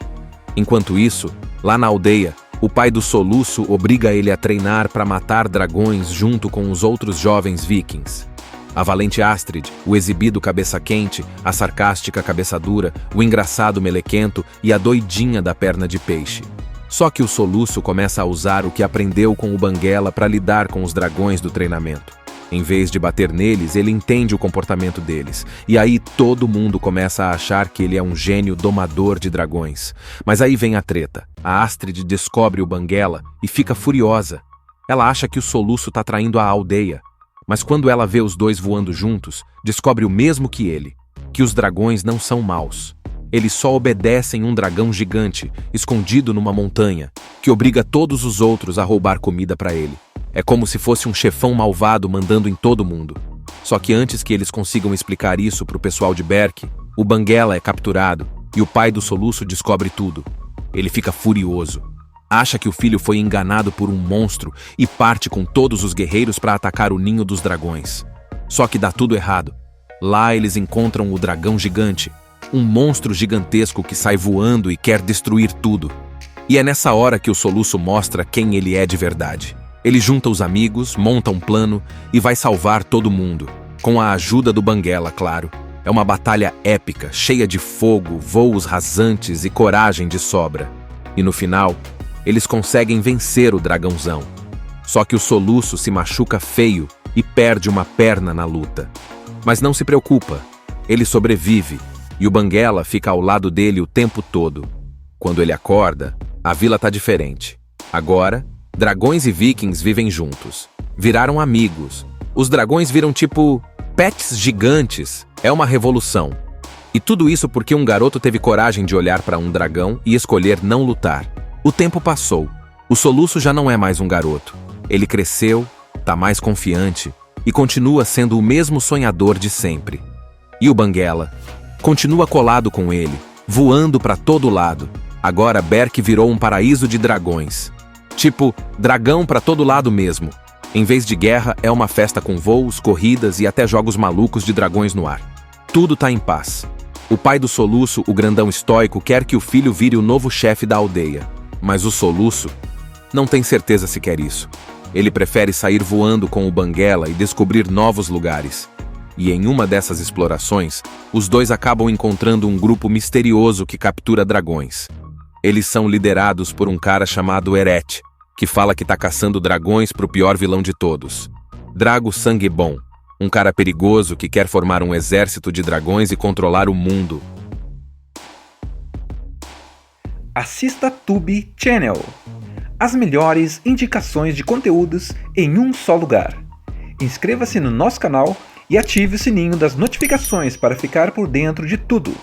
S2: Enquanto isso, lá na aldeia, o pai do Soluço obriga ele a treinar para matar dragões junto com os outros jovens vikings. A valente Astrid, o exibido cabeça quente, a sarcástica cabeça dura, o engraçado melequento e a doidinha da perna de peixe. Só que o Soluço começa a usar o que aprendeu com o Banguela para lidar com os dragões do treinamento. Em vez de bater neles, ele entende o comportamento deles. E aí todo mundo começa a achar que ele é um gênio domador de dragões. Mas aí vem a treta. A Astrid descobre o Banguela e fica furiosa. Ela acha que o Soluço tá traindo a aldeia. Mas quando ela vê os dois voando juntos, descobre o mesmo que ele, que os dragões não são maus. Eles só obedecem um dragão gigante, escondido numa montanha, que obriga todos os outros a roubar comida para ele. É como se fosse um chefão malvado mandando em todo mundo. Só que antes que eles consigam explicar isso pro pessoal de Berk, o Banguela é capturado e o pai do Soluço descobre tudo. Ele fica furioso. Acha que o filho foi enganado por um monstro e parte com todos os guerreiros para atacar o ninho dos dragões. Só que dá tudo errado. Lá eles encontram o dragão gigante, um monstro gigantesco que sai voando e quer destruir tudo. E é nessa hora que o Soluço mostra quem ele é de verdade. Ele junta os amigos, monta um plano e vai salvar todo mundo, com a ajuda do Banguela, claro. É uma batalha épica, cheia de fogo, voos rasantes e coragem de sobra. E no final, eles conseguem vencer o dragãozão. Só que o Soluço se machuca feio e perde uma perna na luta. Mas não se preocupa, ele sobrevive e o Banguela fica ao lado dele o tempo todo. Quando ele acorda, a vila tá diferente. Agora, dragões e vikings vivem juntos. Viraram amigos. Os dragões viram tipo pets gigantes. É uma revolução. E tudo isso porque um garoto teve coragem de olhar para um dragão e escolher não lutar. O tempo passou. O Soluço já não é mais um garoto. Ele cresceu, tá mais confiante e continua sendo o mesmo sonhador de sempre. E o Banguela continua colado com ele, voando para todo lado. Agora Berk virou um paraíso de dragões. Tipo, dragão pra todo lado mesmo. Em vez de guerra, é uma festa com voos, corridas e até jogos malucos de dragões no ar. Tudo tá em paz. O pai do Soluço, o grandão estoico, quer que o filho vire o novo chefe da aldeia. Mas o Soluço não tem certeza se quer isso. Ele prefere sair voando com o Banguela e descobrir novos lugares. E em uma dessas explorações, os dois acabam encontrando um grupo misterioso que captura dragões. Eles são liderados por um cara chamado Eret, que fala que tá caçando dragões pro pior vilão de todos. Drago Sangue Bom, um cara perigoso que quer formar um exército de dragões e controlar o mundo.
S1: Assista Tube Channel. As melhores indicações de conteúdos em um só lugar. Inscreva-se no nosso canal e ative o sininho das notificações para ficar por dentro de tudo.